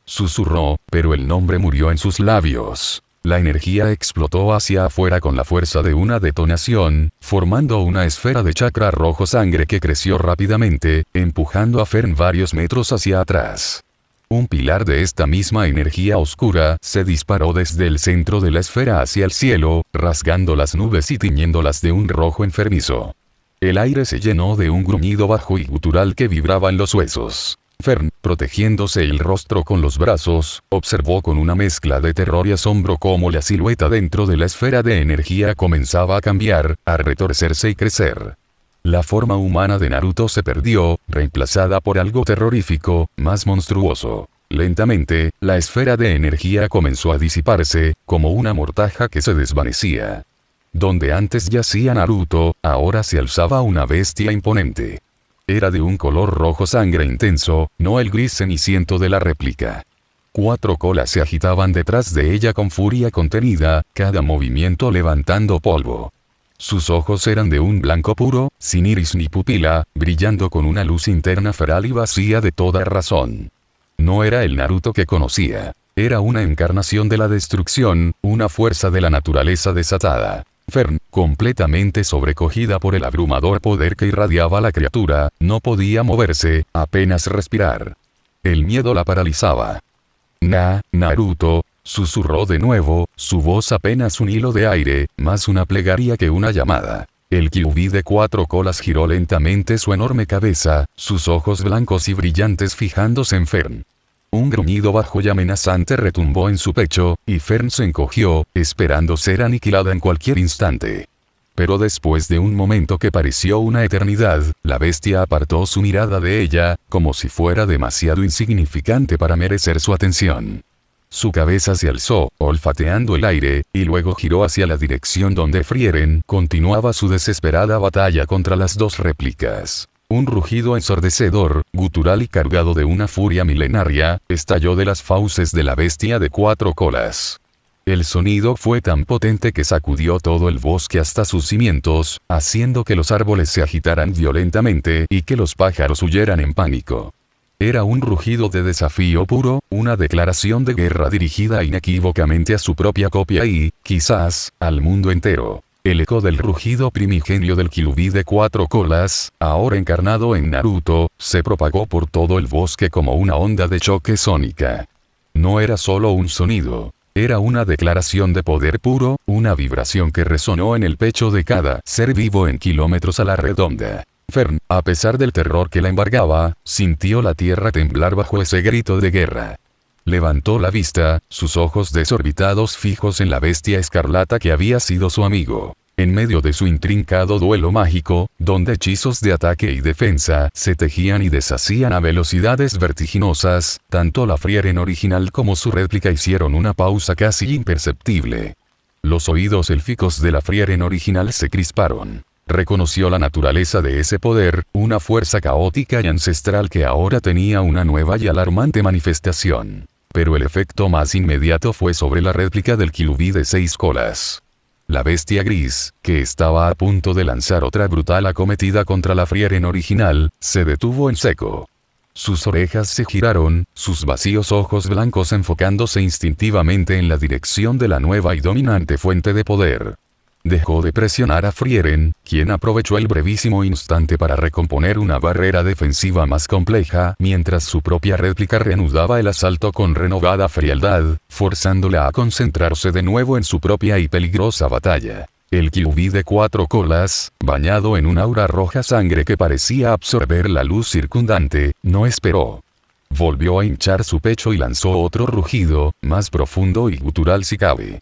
Speaker 2: Susurró, pero el nombre murió en sus labios. La energía explotó hacia afuera con la fuerza de una detonación, formando una esfera de chakra rojo sangre que creció rápidamente, empujando a Fern varios metros hacia atrás. Un pilar de esta misma energía oscura se disparó desde el centro de la esfera hacia el cielo, rasgando las nubes y tiñéndolas de un rojo enfermizo. El aire se llenó de un gruñido bajo y gutural que vibraba en los huesos. Fern, protegiéndose el rostro con los brazos, observó con una mezcla de terror y asombro cómo la silueta dentro de la esfera de energía comenzaba a cambiar, a retorcerse y crecer. La forma humana de Naruto se perdió, reemplazada por algo terrorífico, más monstruoso. Lentamente, la esfera de energía comenzó a disiparse, como una mortaja que se desvanecía. Donde antes yacía Naruto, ahora se alzaba una bestia imponente. Era de un color rojo sangre intenso, no el gris ceniciento de la réplica. 4 colas se agitaban detrás de ella con furia contenida, cada movimiento levantando polvo. Sus ojos eran de un blanco puro, sin iris ni pupila, brillando con una luz interna feral y vacía de toda razón. No era el Naruto que conocía. Era una encarnación de la destrucción, una fuerza de la naturaleza desatada. Fern, completamente sobrecogida por el abrumador poder que irradiaba la criatura, no podía moverse, apenas respirar. El miedo la paralizaba. Naruto, susurró de nuevo, su voz apenas un hilo de aire, más una plegaria que una llamada. El Kyuubi de 4 colas giró lentamente su enorme cabeza, sus ojos blancos y brillantes fijándose en Fern. Un gruñido bajo y amenazante retumbó en su pecho, y Fern se encogió, esperando ser aniquilada en cualquier instante. Pero después de un momento que pareció una eternidad, la bestia apartó su mirada de ella, como si fuera demasiado insignificante para merecer su atención. Su cabeza se alzó, olfateando el aire, y luego giró hacia la dirección donde Frieren continuaba su desesperada batalla contra las dos réplicas. Un rugido ensordecedor, gutural y cargado de una furia milenaria, estalló de las fauces de la bestia de 4 colas. El sonido fue tan potente que sacudió todo el bosque hasta sus cimientos, haciendo que los árboles se agitaran violentamente y que los pájaros huyeran en pánico. Era un rugido de desafío puro, una declaración de guerra dirigida inequívocamente a su propia copia y, quizás, al mundo entero. El eco del rugido primigenio del Kyuubi de 4 colas, ahora encarnado en Naruto, se propagó por todo el bosque como una onda de choque sónica. No era solo un sonido. Era una declaración de poder puro, una vibración que resonó en el pecho de cada ser vivo en kilómetros a la redonda. Fern, a pesar del terror que la embargaba, sintió la tierra temblar bajo ese grito de guerra. Levantó la vista, sus ojos desorbitados fijos en la bestia escarlata que había sido su amigo. En medio de su intrincado duelo mágico, donde hechizos de ataque y defensa se tejían y deshacían a velocidades vertiginosas, tanto la Frieren original como su réplica hicieron una pausa casi imperceptible. Los oídos élficos de la Frieren original se crisparon. Reconoció la naturaleza de ese poder, una fuerza caótica y ancestral que ahora tenía una nueva y alarmante manifestación. Pero el efecto más inmediato fue sobre la réplica del Kyuubi de 6 colas. La bestia gris, que estaba a punto de lanzar otra brutal acometida contra la Frieren original, se detuvo en seco. Sus orejas se giraron, sus vacíos ojos blancos enfocándose instintivamente en la dirección de la nueva y dominante fuente de poder. Dejó de presionar a Frieren, quien aprovechó el brevísimo instante para recomponer una barrera defensiva más compleja, mientras su propia réplica reanudaba el asalto con renovada frialdad, forzándola a concentrarse de nuevo en su propia y peligrosa batalla. El Kyuubi de 4 colas, bañado en una aura roja sangre que parecía absorber la luz circundante, no esperó. Volvió a hinchar su pecho y lanzó otro rugido, más profundo y gutural si cabe.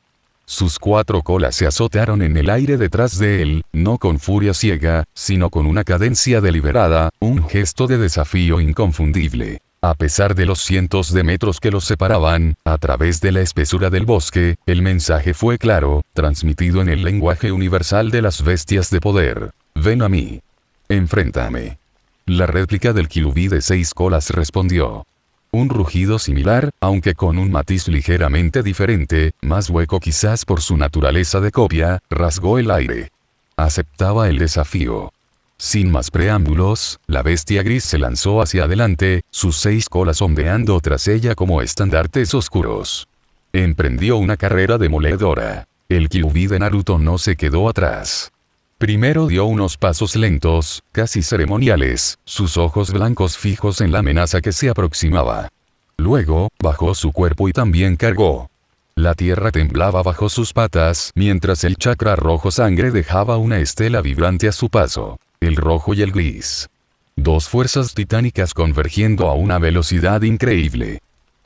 Speaker 2: Sus 4 colas se azotaron en el aire detrás de él, no con furia ciega, sino con una cadencia deliberada, un gesto de desafío inconfundible. A pesar de los cientos de metros que los separaban, a través de la espesura del bosque, el mensaje fue claro, transmitido en el lenguaje universal de las bestias de poder. Ven a mí. Enfréntame. La réplica del quilubí de 6 colas respondió. Un rugido similar, aunque con un matiz ligeramente diferente, más hueco quizás por su naturaleza de copia, rasgó el aire. Aceptaba el desafío. Sin más preámbulos, la bestia gris se lanzó hacia adelante, sus 6 colas ondeando tras ella como estandartes oscuros. Emprendió una carrera demoledora. El quilubí de Naruto no se quedó atrás. Primero dio unos pasos lentos, casi ceremoniales, sus ojos blancos fijos en la amenaza que se aproximaba. Luego, bajó su cuerpo y también cargó. La tierra temblaba bajo sus patas, mientras el chakra rojo sangre dejaba una estela vibrante a su paso. El rojo y el gris. 2 fuerzas titánicas convergiendo a una velocidad increíble.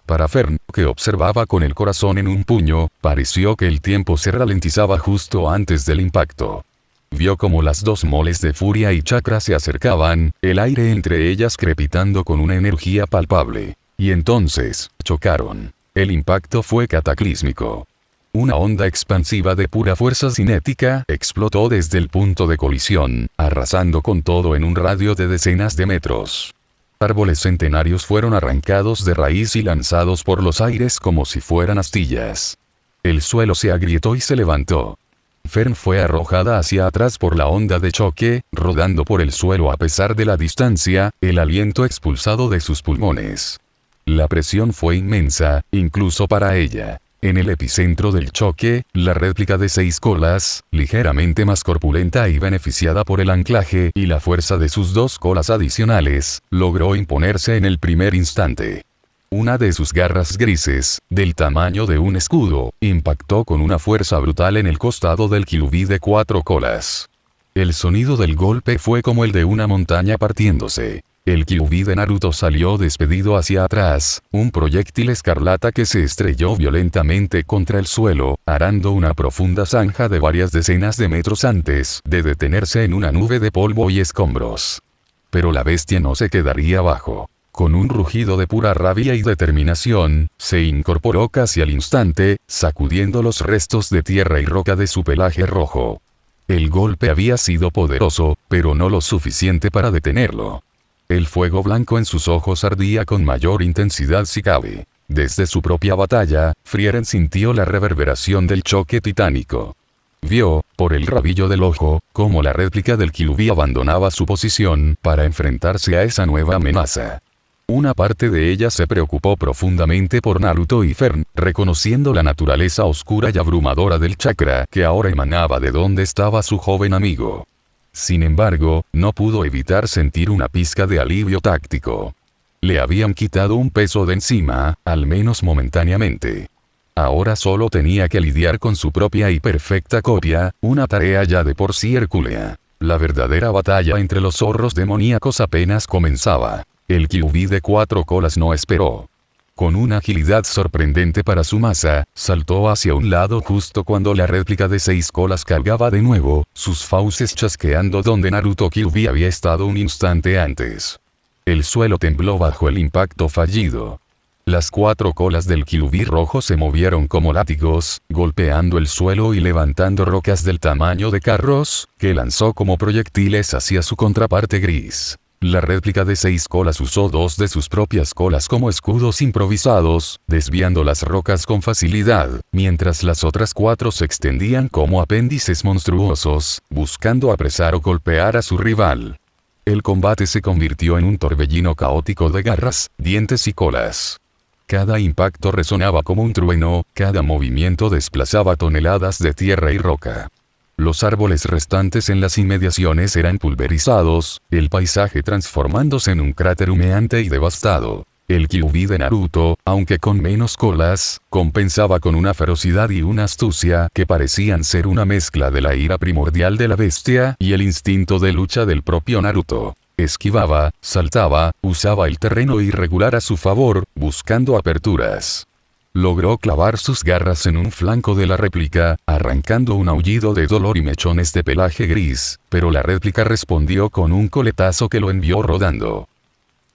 Speaker 2: Para Fern, que observaba con el corazón en un puño, pareció que el tiempo se ralentizaba justo antes del impacto. Vio como las 2 moles de furia y chakra se acercaban, el aire entre ellas crepitando con una energía palpable. Y entonces, chocaron. El impacto fue cataclísmico. Una onda expansiva de pura fuerza cinética explotó desde el punto de colisión, arrasando con todo en un radio de decenas de metros. Árboles centenarios fueron arrancados de raíz y lanzados por los aires como si fueran astillas. El suelo se agrietó y se levantó. Fern fue arrojada hacia atrás por la onda de choque, rodando por el suelo a pesar de la distancia, el aliento expulsado de sus pulmones. La presión fue inmensa, incluso para ella. En el epicentro del choque, la réplica de 6 colas, ligeramente más corpulenta y beneficiada por el anclaje y la fuerza de sus 2 colas adicionales, logró imponerse en el primer instante. Una de sus garras grises, del tamaño de un escudo, impactó con una fuerza brutal en el costado del quilubí de 4 colas. El sonido del golpe fue como el de una montaña partiéndose. El quilubí de Naruto salió despedido hacia atrás, un proyectil escarlata que se estrelló violentamente contra el suelo, arando una profunda zanja de varias decenas de metros antes de detenerse en una nube de polvo y escombros. Pero la bestia no se quedaría abajo. Con un rugido de pura rabia y determinación, se incorporó casi al instante, sacudiendo los restos de tierra y roca de su pelaje rojo. El golpe había sido poderoso, pero no lo suficiente para detenerlo. El fuego blanco en sus ojos ardía con mayor intensidad si cabe. Desde su propia batalla, Frieren sintió la reverberación del choque titánico. Vio, por el rabillo del ojo, cómo la réplica del quilubí abandonaba su posición para enfrentarse a esa nueva amenaza. Una parte de ella se preocupó profundamente por Naruto y Fern, reconociendo la naturaleza oscura y abrumadora del chakra que ahora emanaba de donde estaba su joven amigo. Sin embargo, no pudo evitar sentir una pizca de alivio táctico. Le habían quitado un peso de encima, al menos momentáneamente. Ahora solo tenía que lidiar con su propia y perfecta copia, una tarea ya de por sí hercúlea. La verdadera batalla entre los zorros demoníacos apenas comenzaba. El quilubí de 4 colas no esperó. Con una agilidad sorprendente para su masa, saltó hacia un lado justo cuando la réplica de 6 colas cargaba de nuevo, sus fauces chasqueando donde Naruto Kyuubi había estado un instante antes. El suelo tembló bajo el impacto fallido. Las 4 colas del quilubí rojo se movieron como látigos, golpeando el suelo y levantando rocas del tamaño de carros, que lanzó como proyectiles hacia su contraparte gris. La réplica de 6 colas usó 2 de sus propias colas como escudos improvisados, desviando las rocas con facilidad, mientras las otras 4 se extendían como apéndices monstruosos, buscando apresar o golpear a su rival. El combate se convirtió en un torbellino caótico de garras, dientes y colas. Cada impacto resonaba como un trueno, cada movimiento desplazaba toneladas de tierra y roca. Los árboles restantes en las inmediaciones eran pulverizados, el paisaje transformándose en un cráter humeante y devastado. El quilubí de Naruto, aunque con menos colas, compensaba con una ferocidad y una astucia que parecían ser una mezcla de la ira primordial de la bestia y el instinto de lucha del propio Naruto. Esquivaba, saltaba, usaba el terreno irregular a su favor, buscando aperturas. Logró clavar sus garras en un flanco de la réplica, arrancando un aullido de dolor y mechones de pelaje gris, pero la réplica respondió con un coletazo que lo envió rodando.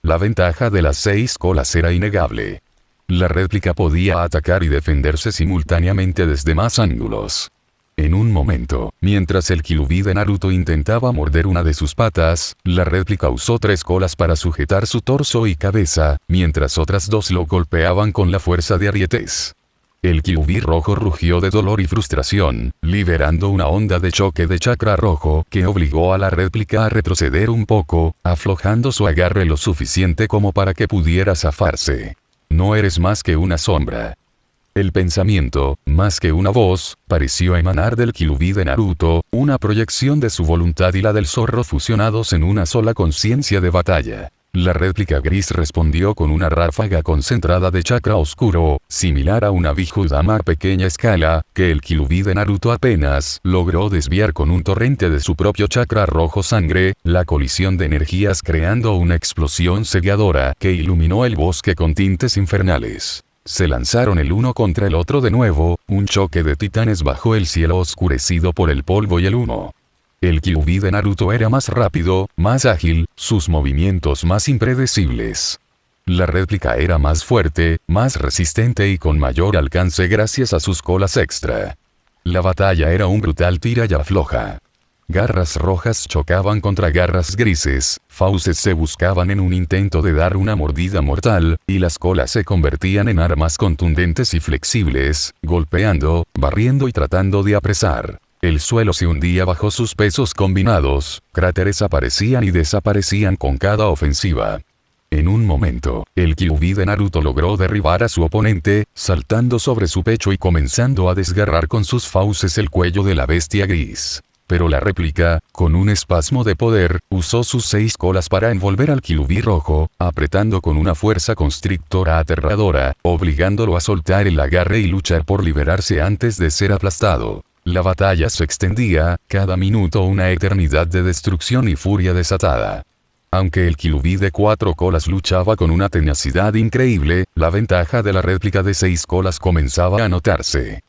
Speaker 2: La ventaja de las 6 colas era innegable. La réplica podía atacar y defenderse simultáneamente desde más ángulos. En un momento, mientras el Kyuubi de Naruto intentaba morder una de sus patas, la réplica usó 3 colas para sujetar su torso y cabeza, mientras otras 2 lo golpeaban con la fuerza de arietes. El Kyuubi rojo rugió de dolor y frustración, liberando una onda de choque de chakra rojo que obligó a la réplica a retroceder un poco, aflojando su agarre lo suficiente como para que pudiera zafarse. No eres más que una sombra. El pensamiento, más que una voz, pareció emanar del Kyuubi de Naruto, una proyección de su voluntad y la del zorro fusionados en una sola conciencia de batalla. La réplica gris respondió con una ráfaga concentrada de chakra oscuro, similar a una Bigudama a pequeña escala, que el Kyuubi de Naruto apenas logró desviar con un torrente de su propio chakra rojo sangre, la colisión de energías creando una explosión cegadora que iluminó el bosque con tintes infernales. Se lanzaron el uno contra el otro de nuevo, un choque de titanes bajo el cielo oscurecido por el polvo y el humo. El Kyuubi de Naruto era más rápido, más ágil, sus movimientos más impredecibles. La réplica era más fuerte, más resistente y con mayor alcance gracias a sus colas extra. La batalla era un brutal tira y afloja. Garras rojas chocaban contra garras grises, fauces se buscaban en un intento de dar una mordida mortal, y las colas se convertían en armas contundentes y flexibles, golpeando, barriendo y tratando de apresar. El suelo se hundía bajo sus pesos combinados, cráteres aparecían y desaparecían con cada ofensiva. En un momento, el Kyuubi de Naruto logró derribar a su oponente, saltando sobre su pecho y comenzando a desgarrar con sus fauces el cuello de la bestia gris. Pero la réplica, con un espasmo de poder, usó sus 6 colas para envolver al Kyuubi rojo, apretando con una fuerza constrictora aterradora, obligándolo a soltar el agarre y luchar por liberarse antes de ser aplastado. La batalla se extendía, cada minuto una eternidad de destrucción y furia desatada. Aunque el Kyuubi de 4 colas luchaba con una tenacidad increíble, la ventaja de la réplica de 6 colas comenzaba a notarse.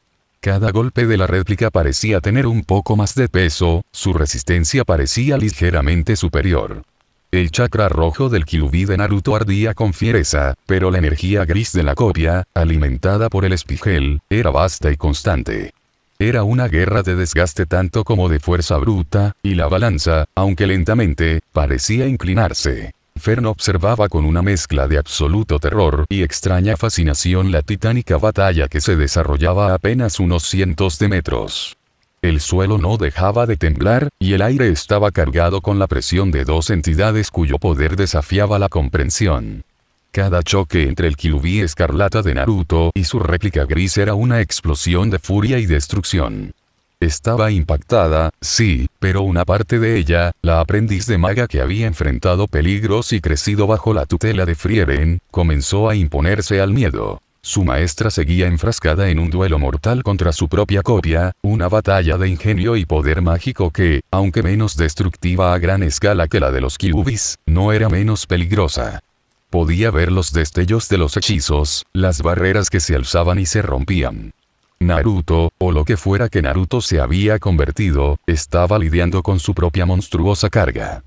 Speaker 2: Cada golpe de la réplica parecía tener un poco más de peso, su resistencia parecía ligeramente superior. El chakra rojo del Kyuubi de Naruto ardía con fiereza, pero la energía gris de la copia, alimentada por el espigel, era vasta y constante. Era una guerra de desgaste tanto como de fuerza bruta, y la balanza, aunque lentamente, parecía inclinarse. Fern observaba con una mezcla de absoluto terror y extraña fascinación la titánica batalla que se desarrollaba a apenas unos cientos de metros. El suelo no dejaba de temblar, y el aire estaba cargado con la presión de 2 entidades cuyo poder desafiaba la comprensión. Cada choque entre el Kyuubi escarlata de Naruto y su réplica gris era una explosión de furia y destrucción. Estaba impactada, sí, pero una parte de ella, la aprendiz de maga que había enfrentado peligros y crecido bajo la tutela de Frieren, comenzó a imponerse al miedo. Su maestra seguía enfrascada en un duelo mortal contra su propia copia, una batalla de ingenio y poder mágico que, aunque menos destructiva a gran escala que la de los Kyuubis, no era menos peligrosa. Podía ver los destellos de los hechizos, las barreras que se alzaban y se rompían. Naruto, o lo que fuera que Naruto se había convertido, estaba lidiando con su propia monstruosa carga.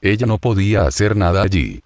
Speaker 2: Ella no podía hacer nada allí.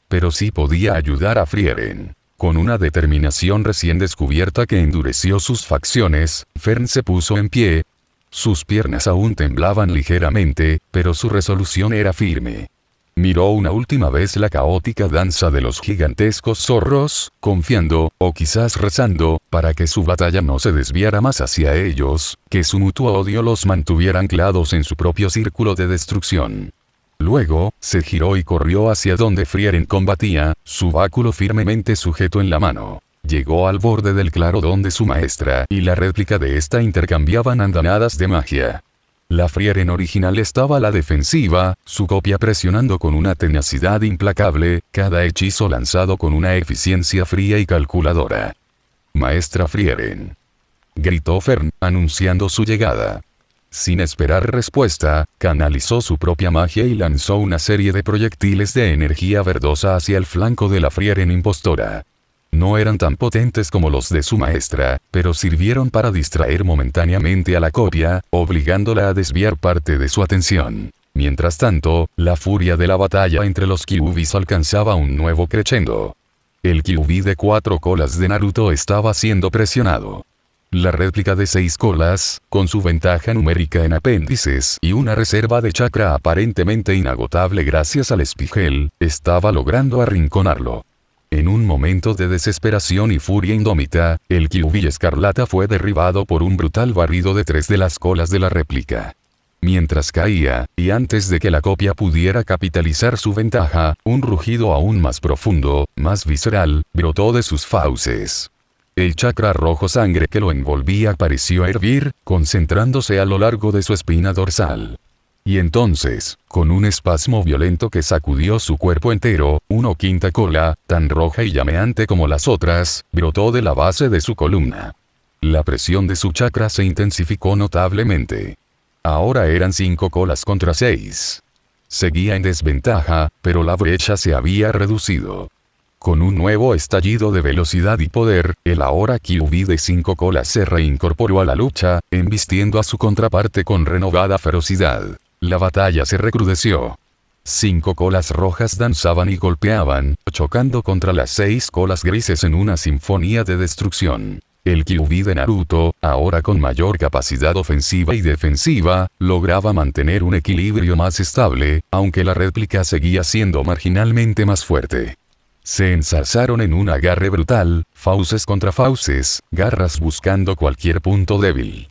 Speaker 2: Pero sí podía ayudar a Frieren. Con una determinación recién descubierta que endureció sus facciones, Fern se puso en pie. Sus piernas aún temblaban ligeramente, pero su resolución era firme. Miró una última vez la caótica danza de los gigantescos zorros, confiando, o quizás rezando, para que su batalla no se desviara más hacia ellos, que su mutuo odio los mantuviera anclados en su propio círculo de destrucción. Luego, se giró y corrió hacia donde Frieren combatía, su báculo firmemente sujeto en la mano. Llegó al borde del claro donde su maestra y la réplica de esta intercambiaban andanadas de magia. La Frieren original estaba a la defensiva, su copia presionando con una tenacidad implacable, cada hechizo lanzado con una eficiencia fría y calculadora. «Maestra Frieren», gritó Fern, anunciando su llegada. Sin esperar respuesta, canalizó su propia magia y lanzó una serie de proyectiles de energía verdosa hacia el flanco de la Frieren impostora. No eran tan potentes como los de su maestra, pero sirvieron para distraer momentáneamente a la copia, obligándola a desviar parte de su atención. Mientras tanto, la furia de la batalla entre los Kyubis alcanzaba un nuevo crescendo. El Kyuubi de 4 colas de Naruto estaba siendo presionado. La réplica de 6 colas, con su ventaja numérica en apéndices y una reserva de chakra aparentemente inagotable gracias al espigel, estaba logrando arrinconarlo. En un momento de desesperación y furia indómita, el Kyuubi escarlata fue derribado por un brutal barrido de 3 de las colas de la réplica. Mientras caía, y antes de que la copia pudiera capitalizar su ventaja, un rugido aún más profundo, más visceral, brotó de sus fauces. El chakra rojo sangre que lo envolvía pareció hervir, concentrándose a lo largo de su espina dorsal. Y entonces, con un espasmo violento que sacudió su cuerpo entero, una quinta cola, tan roja y llameante como las otras, brotó de la base de su columna. La presión de su chakra se intensificó notablemente. Ahora eran 5 colas contra 6. Seguía en desventaja, pero la brecha se había reducido. Con un nuevo estallido de velocidad y poder, el ahora Kyuubi de 5 colas se reincorporó a la lucha, embistiendo a su contraparte con renovada ferocidad. La batalla se recrudeció. 5 colas rojas danzaban y golpeaban, chocando contra las 6 colas grises en una sinfonía de destrucción. El Kyuubi de Naruto, ahora con mayor capacidad ofensiva y defensiva, lograba mantener un equilibrio más estable, aunque la réplica seguía siendo marginalmente más fuerte. Se ensarzaron en un agarre brutal, fauces contra fauces, garras buscando cualquier punto débil.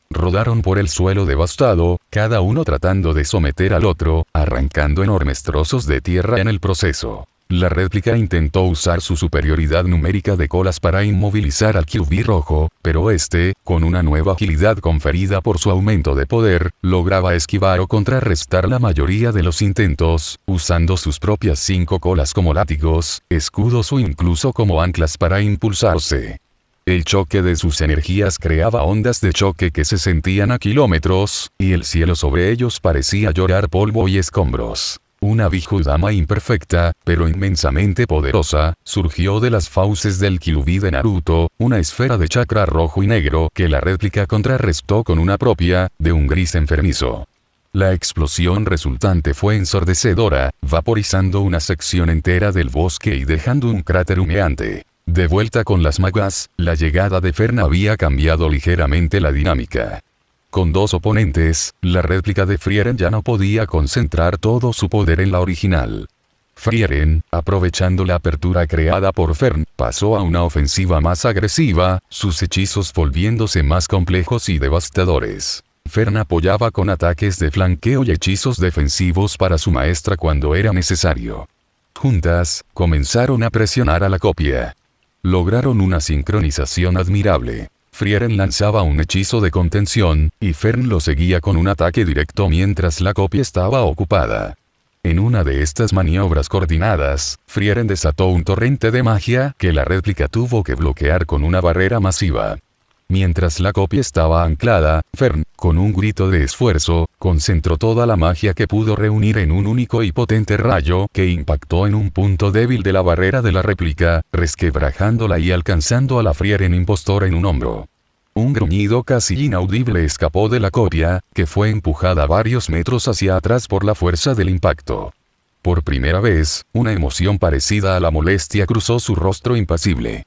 Speaker 2: Rodaron por el suelo devastado, cada uno tratando de someter al otro, arrancando enormes trozos de tierra en el proceso. La réplica intentó usar su superioridad numérica de colas para inmovilizar al Kyuubi rojo, pero este, con una nueva agilidad conferida por su aumento de poder, lograba esquivar o contrarrestar la mayoría de los intentos, usando sus propias 5 colas como látigos, escudos o incluso como anclas para impulsarse. El choque de sus energías creaba ondas de choque que se sentían a kilómetros, y el cielo sobre ellos parecía llorar polvo y escombros. Una Bigudama imperfecta, pero inmensamente poderosa, surgió de las fauces del Kyuubi de Naruto, una esfera de chakra rojo y negro que la réplica contrarrestó con una propia, de un gris enfermizo. La explosión resultante fue ensordecedora, vaporizando una sección entera del bosque y dejando un cráter humeante. De vuelta con las magas, la llegada de Fern había cambiado ligeramente la dinámica. Con 2 oponentes, la réplica de Frieren ya no podía concentrar todo su poder en la original. Frieren, aprovechando la apertura creada por Fern, pasó a una ofensiva más agresiva, sus hechizos volviéndose más complejos y devastadores. Fern apoyaba con ataques de flanqueo y hechizos defensivos para su maestra cuando era necesario. Juntas, comenzaron a presionar a la copia. Lograron una sincronización admirable. Frieren lanzaba un hechizo de contención, y Fern lo seguía con un ataque directo mientras la copia estaba ocupada. En una de estas maniobras coordinadas, Frieren desató un torrente de magia que la réplica tuvo que bloquear con una barrera masiva. Mientras la copia estaba anclada, Fern, con un grito de esfuerzo, concentró toda la magia que pudo reunir en un único y potente rayo que impactó en un punto débil de la barrera de la réplica, resquebrajándola y alcanzando a la Frieren impostora en un hombro. Un gruñido casi inaudible escapó de la copia, que fue empujada varios metros hacia atrás por la fuerza del impacto. Por primera vez, una emoción parecida a la molestia cruzó su rostro impasible.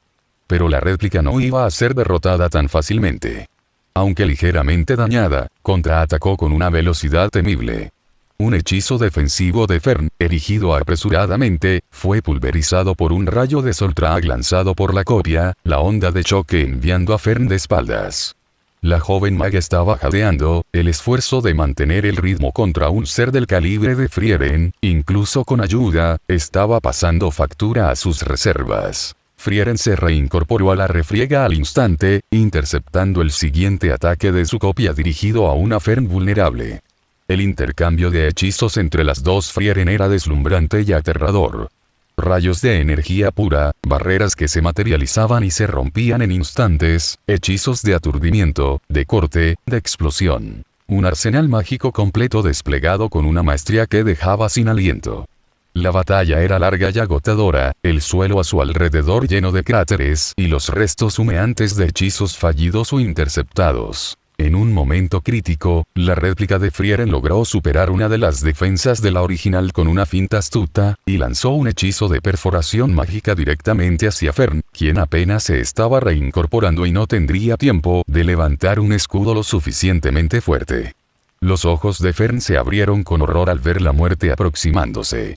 Speaker 2: Pero la réplica no iba a ser derrotada tan fácilmente. Aunque ligeramente dañada, contraatacó con una velocidad temible. Un hechizo defensivo de Fern, erigido apresuradamente, fue pulverizado por un rayo de Soltrag lanzado por la copia, la onda de choque enviando a Fern de espaldas. La joven maga estaba jadeando, el esfuerzo de mantener el ritmo contra un ser del calibre de Frieren, incluso con ayuda, estaba pasando factura a sus reservas. Frieren se reincorporó a la refriega al instante, interceptando el siguiente ataque de su copia dirigido a una Fern vulnerable. El intercambio de hechizos entre las dos Frieren era deslumbrante y aterrador. Rayos de energía pura, barreras que se materializaban y se rompían en instantes, hechizos de aturdimiento, de corte, de explosión. Un arsenal mágico completo desplegado con una maestría que dejaba sin aliento. La batalla era larga y agotadora, el suelo a su alrededor lleno de cráteres y los restos humeantes de hechizos fallidos o interceptados. En un momento crítico, la réplica de Frieren logró superar una de las defensas de la original con una finta astuta, y lanzó un hechizo de perforación mágica directamente hacia Fern, quien apenas se estaba reincorporando y no tendría tiempo de levantar un escudo lo suficientemente fuerte. Los ojos de Fern se abrieron con horror al ver la muerte aproximándose.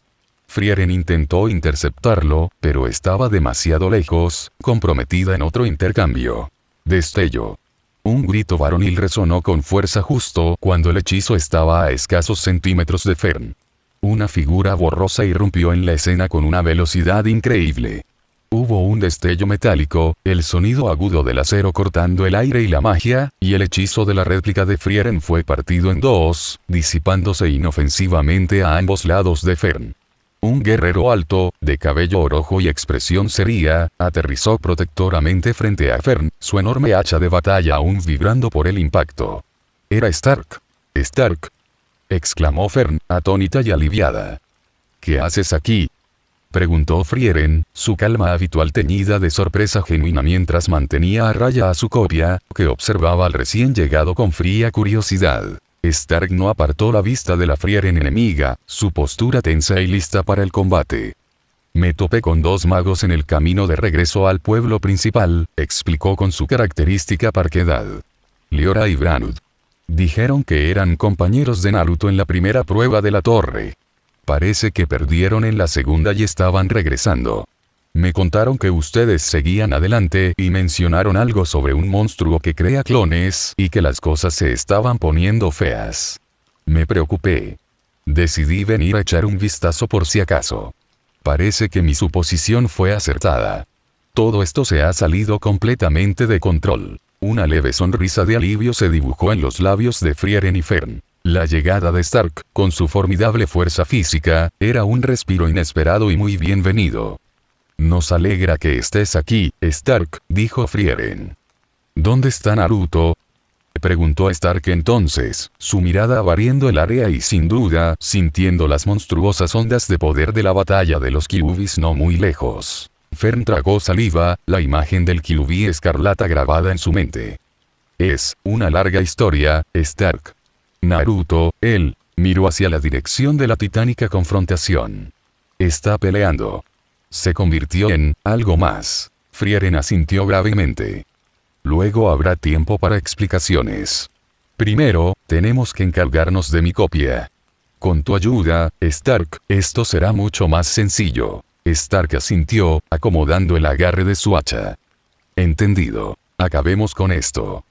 Speaker 2: Frieren intentó interceptarlo, pero estaba demasiado lejos, comprometida en otro intercambio. Destello. Un grito varonil resonó con fuerza justo cuando el hechizo estaba a escasos centímetros de Fern. Una figura borrosa irrumpió en la escena con una velocidad increíble. Hubo un destello metálico, el sonido agudo del acero cortando el aire y la magia, y el hechizo de la réplica de Frieren fue partido en dos, disipándose inofensivamente a ambos lados de Fern. Un guerrero alto, de cabello rojo y expresión seria, aterrizó protectoramente frente a Fern, su enorme hacha de batalla aún vibrando por el impacto. Era Stark. Stark. Exclamó Fern, atónita y aliviada. ¿Qué haces aquí? Preguntó Frieren, su calma habitual teñida de sorpresa genuina mientras mantenía a raya a su copia, que observaba al recién llegado con fría curiosidad. Stark no apartó la vista de la Frieren enemiga, su postura tensa y lista para el combate. Me topé con dos magos en el camino de regreso al pueblo principal, explicó con su característica parquedad. Liora y Branud. Dijeron que eran compañeros de Naruto en la primera prueba de la torre. Parece que perdieron en la segunda y estaban regresando. Me contaron que ustedes seguían adelante y mencionaron algo sobre un monstruo que crea clones y que las cosas se estaban poniendo feas. Me preocupé. Decidí venir a echar un vistazo por si acaso. Parece que mi suposición fue acertada. Todo esto se ha salido completamente de control. Una leve sonrisa de alivio se dibujó en los labios de Frieren y Fern. La llegada de Stark, con su formidable fuerza física, era un respiro inesperado y muy bienvenido. Nos alegra que estés aquí, Stark, dijo Frieren. ¿Dónde está Naruto? Preguntó Stark entonces, su mirada barriendo el área y sin duda, sintiendo las monstruosas ondas de poder de la batalla de los Kyubis no muy lejos. Fern tragó saliva, la imagen del Kyubi escarlata grabada en su mente. Es una larga historia, Stark. Naruto, él, miró hacia la dirección de la titánica confrontación. Está peleando. Se convirtió en algo más. Frieren asintió gravemente. Luego habrá tiempo para explicaciones. Primero, tenemos que encargarnos de mi copia. Con tu ayuda, Stark, esto será mucho más sencillo. Stark asintió, acomodando el agarre de su hacha. Entendido. Acabemos con esto.